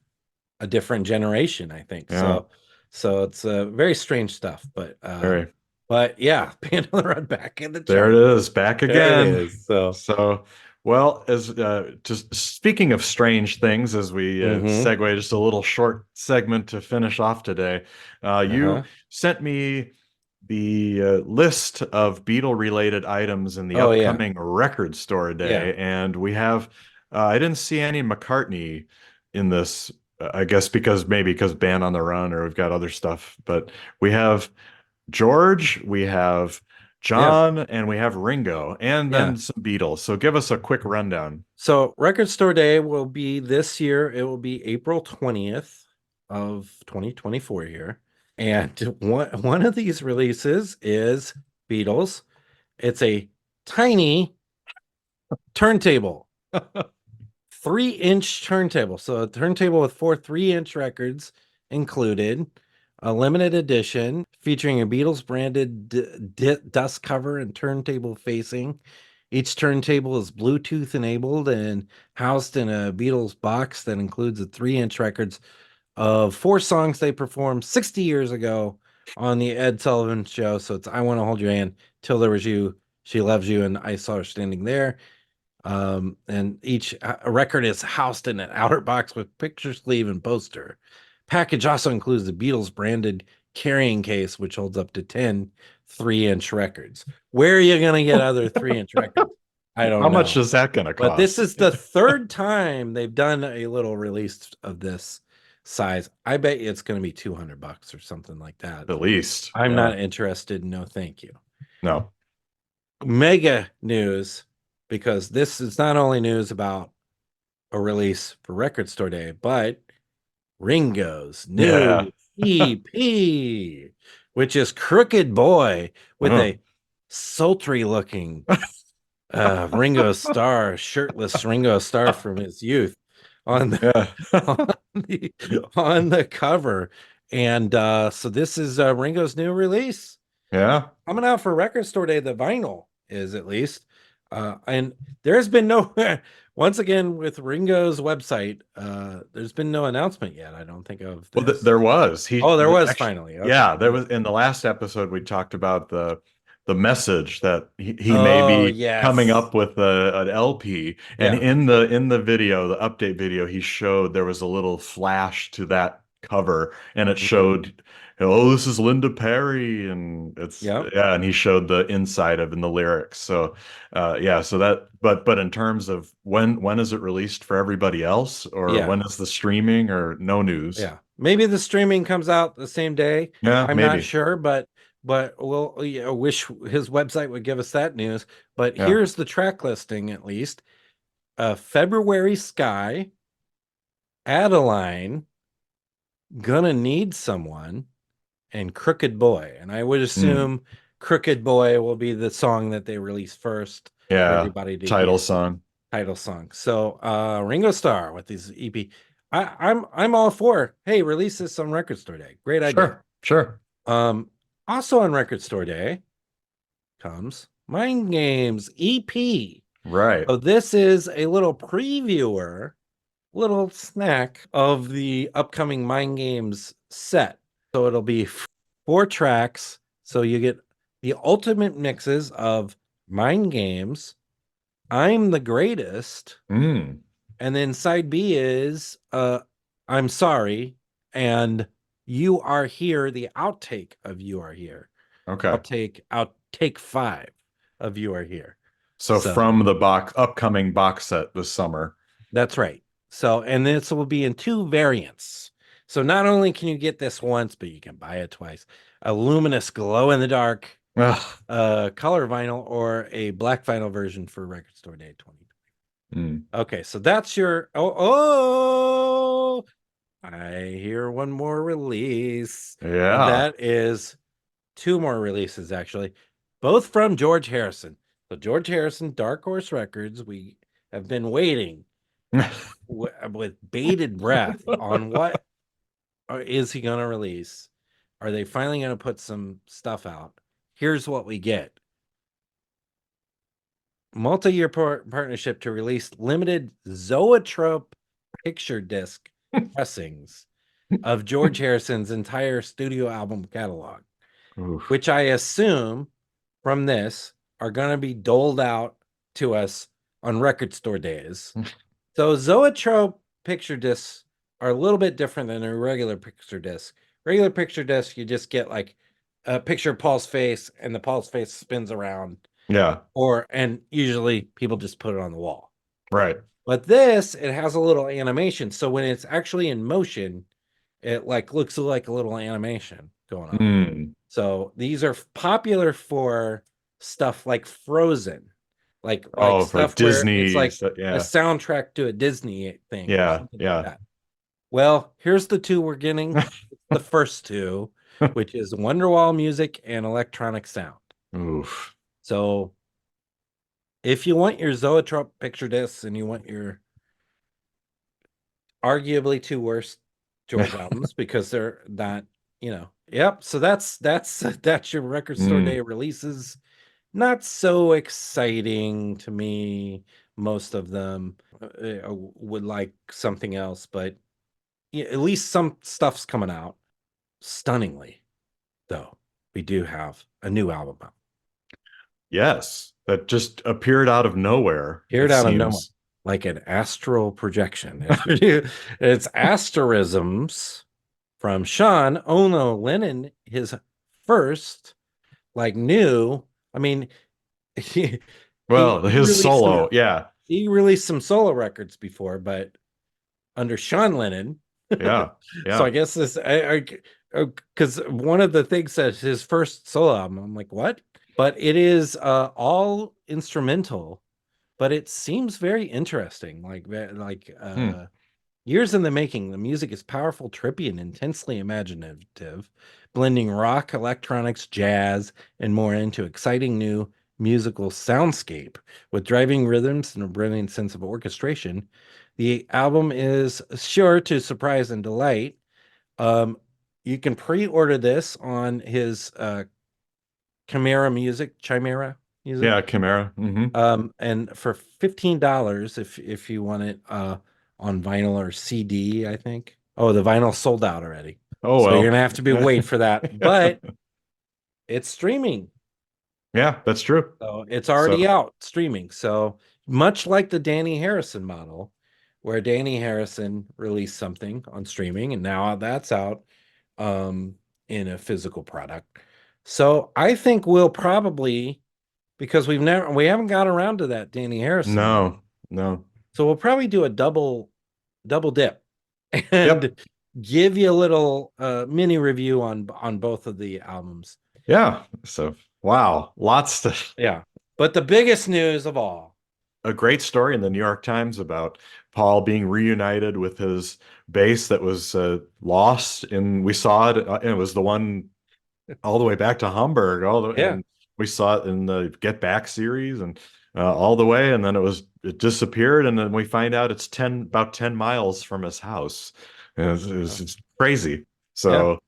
a different generation, I think. Yeah, So it's very strange stuff, very. but yeah, Band on the Run back in the There chart. it is, back There it again. is. So So, well, as just speaking of strange things, as we mm-hmm. segue just a little short segment to finish off today, you Uh-huh. sent me the list of Beatle-related items in the Oh yeah. upcoming record store Yeah. day, and we have. I didn't see any McCartney in this. I guess because Band on the Run, or we've got other stuff, but we have George, we have Yeah. John, and we have Ringo, and Yeah. then some Beatles. So give us a quick rundown. So Record Store Day will be this year. It will be April 20th of 2024 here. And one of these releases is Beatles. It's a tiny turntable, 3-inch turntable. So a turntable with 4 3-inch records included, a limited edition featuring a Beatles branded dust cover and turntable facing. Each turntable is Bluetooth enabled and housed in a Beatles box that includes the 3-inch records of 4 songs they performed 60 years ago on the Ed Sullivan Show. So it's I Want to Hold Your Hand, Till There Was You, She Loves You, and I Saw Her Standing There. And each record is housed in an outer box with picture sleeve and poster. Package also includes the Beatles branded carrying case, which holds up to 10 3-inch records. Where are you going to get other 3-inch records? I don't know. How much is that going to cost? But this is the third time they've done a little release of this size. I bet you it's going to be $200 or something like that. At least. I'm not interested. No, thank you. No. Mega news, because this is not only news about a release for Record Store Day, but Ringo's new EP, which is Crooked Boy, with a sultry looking Ringo Starr, shirtless Ringo Starr from his youth on the cover. And so this is Ringo's new release. Yeah. Coming out for Record Store Day, the vinyl is at least. And there's been no, once again, with Ringo's website, there's been no announcement yet, I don't think of this. Well, there was. There was finally. Okay. Yeah, there was. In the last episode, we talked about the message that he may be coming up with an LP. And in the video, the update video, he showed there was a little flash to that cover, and it showed, oh, this is Linda Perry, and it's and he showed the inside of in the lyrics. So so that, but in terms of when is it released for everybody else, or when is the streaming, or no news? Maybe the streaming comes out the same day. I'm maybe. not sure, but we'll wish his website would give us that news. But here's the track listing, at least. February Sky, Adeline, Gonna Need Someone, and Crooked Boy. And I would assume Crooked Boy will be the song that they release first. For everybody to title hear. Title song. So Ringo Starr with his EP. I'm all for, hey, release this on Record Store Day. Great idea. Sure. Also on Record Store Day comes Mind Games EP. Right. So this is a little previewer, little snack of the upcoming Mind Games set. So it'll be 4 tracks. So you get the ultimate mixes of Mind Games, I'm the Greatest, and then side B is I'm Sorry, and You Are Here, the outtake of You Are Here. Okay. Outtake 5 of You Are Here. So from the upcoming box set this summer. That's right. So, and this will be in 2 variants. So not only can you get this once, but you can buy it twice. A luminous glow-in-the-dark color vinyl, or a black vinyl version for Record Store Day 2020. Okay, so that's your... I hear one more release. Yeah. That is 2 more releases, actually. Both from George Harrison. So George Harrison, Dark Horse Records, we have been waiting with bated breath on what is he going to release. Are they finally going to put some stuff out? Here's what we get. Multi-year partnership to release limited Zoetrope picture disc pressings of George Harrison's entire studio album catalog, which I assume from this are going to be doled out to us on Record Store Days. So Zoetrope picture discs are a little bit different than a regular picture disc. Regular picture disc, you just get like a picture of Paul's face, and the Paul's face spins around. Yeah. And usually people just put it on the wall. Right. But this, it has a little animation. So when it's actually in motion, it like looks like a little animation going on. So these are popular for stuff like Frozen. Like stuff for Disney. Where it's like a soundtrack to a Disney thing. Yeah. Like well, here's the 2 we're getting. The first 2, which is Wonderwall music and electronic sound. Oof. So if you want your Zoetrope picture discs and you want your arguably two worst Doors albums because they're not, Yep. So that's your record store Mm, day releases. Not so exciting to me. Most of them would like something else, but yeah, at least some stuff's coming out. Stunningly, though, we do have a new album out. yes, that just appeared out of nowhere, Appeared it out of nowhere, seems. like an astral projection. It's asterisms from Sean Lennon, his first like new. I mean, he he, Well, he his released some solo, yeah, he released some solo records before, but under Sean Lennon. yeah, So yeah. I guess this, because one of the things says his first solo album. I'm like, what? But it is all instrumental, but it seems very interesting. Hmm. Years in the making, the music is powerful, trippy, and intensely imaginative, blending rock, electronics, jazz, and more into exciting new musical soundscape with driving rhythms and a brilliant sense of orchestration. The album is sure to surprise and delight. Um, you can pre-order this on his Chimera Music. Yeah, Chimera. And for $15 if you want it on vinyl or CD, I think. Oh, the vinyl sold out already. Oh So you're well. gonna have to be wait for that. But it's streaming. Yeah, that's true. So it's So already out streaming. So much like the Danny Harrison model, where Danny Harrison released something on streaming and now that's out um in a physical product. So I think we'll probably, because we haven't got around to that Danny Harrison yet. no, no. So we'll probably do a double dip Yep. and give you a little mini review on both of the albums. Yeah. So wow, lots to Yeah. But the biggest news of all. a great story in the New York Times about Paul being reunited with his bass that was lost, and we saw it. And it was the one all the way back to Hamburg, Yeah. and we saw it in the Get Back series, and all the way, and then it disappeared, and then we find out it's about 10 miles from his house. And it's crazy. Yeah. So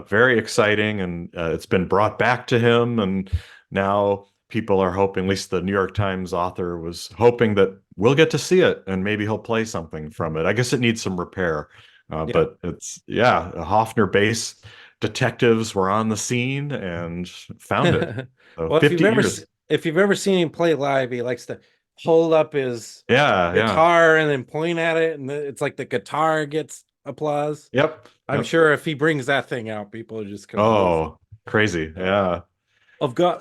very exciting, and it's been brought back to him, and now people are hoping, at least the New York Times author was hoping that we'll get to see it, and maybe he'll play something from it. I guess it needs some repair, Yeah. but it's yeah, a Hofner bass detectives were on the scene and found it. So Well, 50 years. if you've ever seen him play live, he likes to hold up his Yeah, yeah. guitar and then point at it, and it's like the guitar gets applause. Yep. I'm Yep. sure if he brings that thing out, people are just gonna lose it. Oh, crazy. Yeah.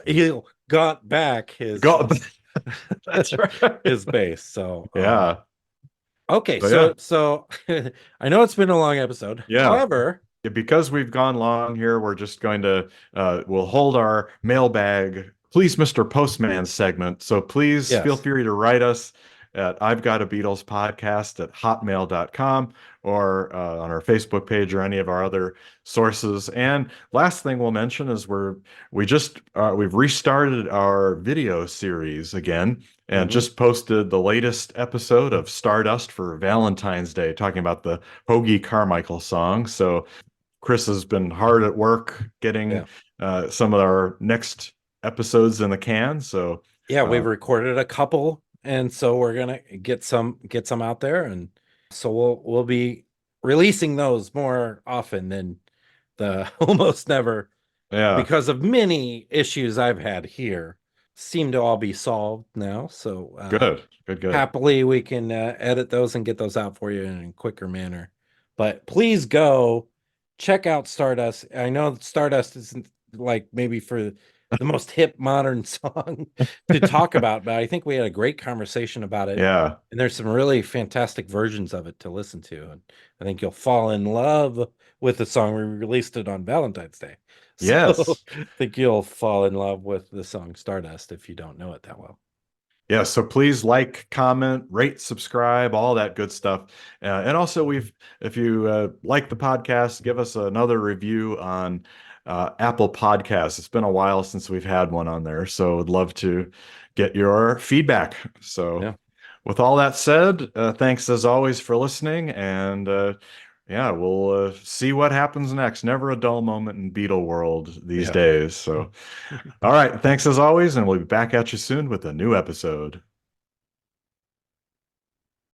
He'll got back his Go. That's right. his bass. So Yeah. okay, So yeah. so I know it's been a long episode. Yeah. However, Yeah, because we've gone long here, we're just going to we'll hold our mailbag, please, Mr. Postman segment. So please feel yes. free to write us at I've Got a Beatles podcast at hotmail.com or on our Facebook page or any of our other sources. And last thing we'll mention is we've restarted our video series again and Mhm. just posted the latest episode of Stardust for Valentine's Day, talking about the Hoagie Carmichael song. So Chris has been hard at work getting Yeah. some of our next episodes in the can. So Yeah, uh, we've recorded a couple, and so we're gonna get some out there, and so we'll be releasing those more often than the almost never, yeah, because of many issues I've had here seem to all be solved now. So good, good, good. happily we can edit those and get those out for you in a quicker manner. But please go check out Stardust. I know Stardust isn't like maybe for the most hip modern song to talk about, but I think we had a great conversation about it. Yeah. And there's some really fantastic versions of it to listen to. And I think you'll fall in love with the song. We released it on Valentine's Day. So Yes. I think you'll fall in love with the song Stardust if you don't know it that well. Yeah, so please like, comment, rate, subscribe, all that good stuff. And also, if you like the podcast, give us another review on Apple Podcasts. It's been a while since we've had one on there, so would love to get your feedback. So, Yeah. With all that said, thanks as always for listening, and yeah, we'll see what happens next. Never a dull moment in Beatle world these Yeah. days. So, all right, thanks as always, and we'll be back at you soon with a new episode.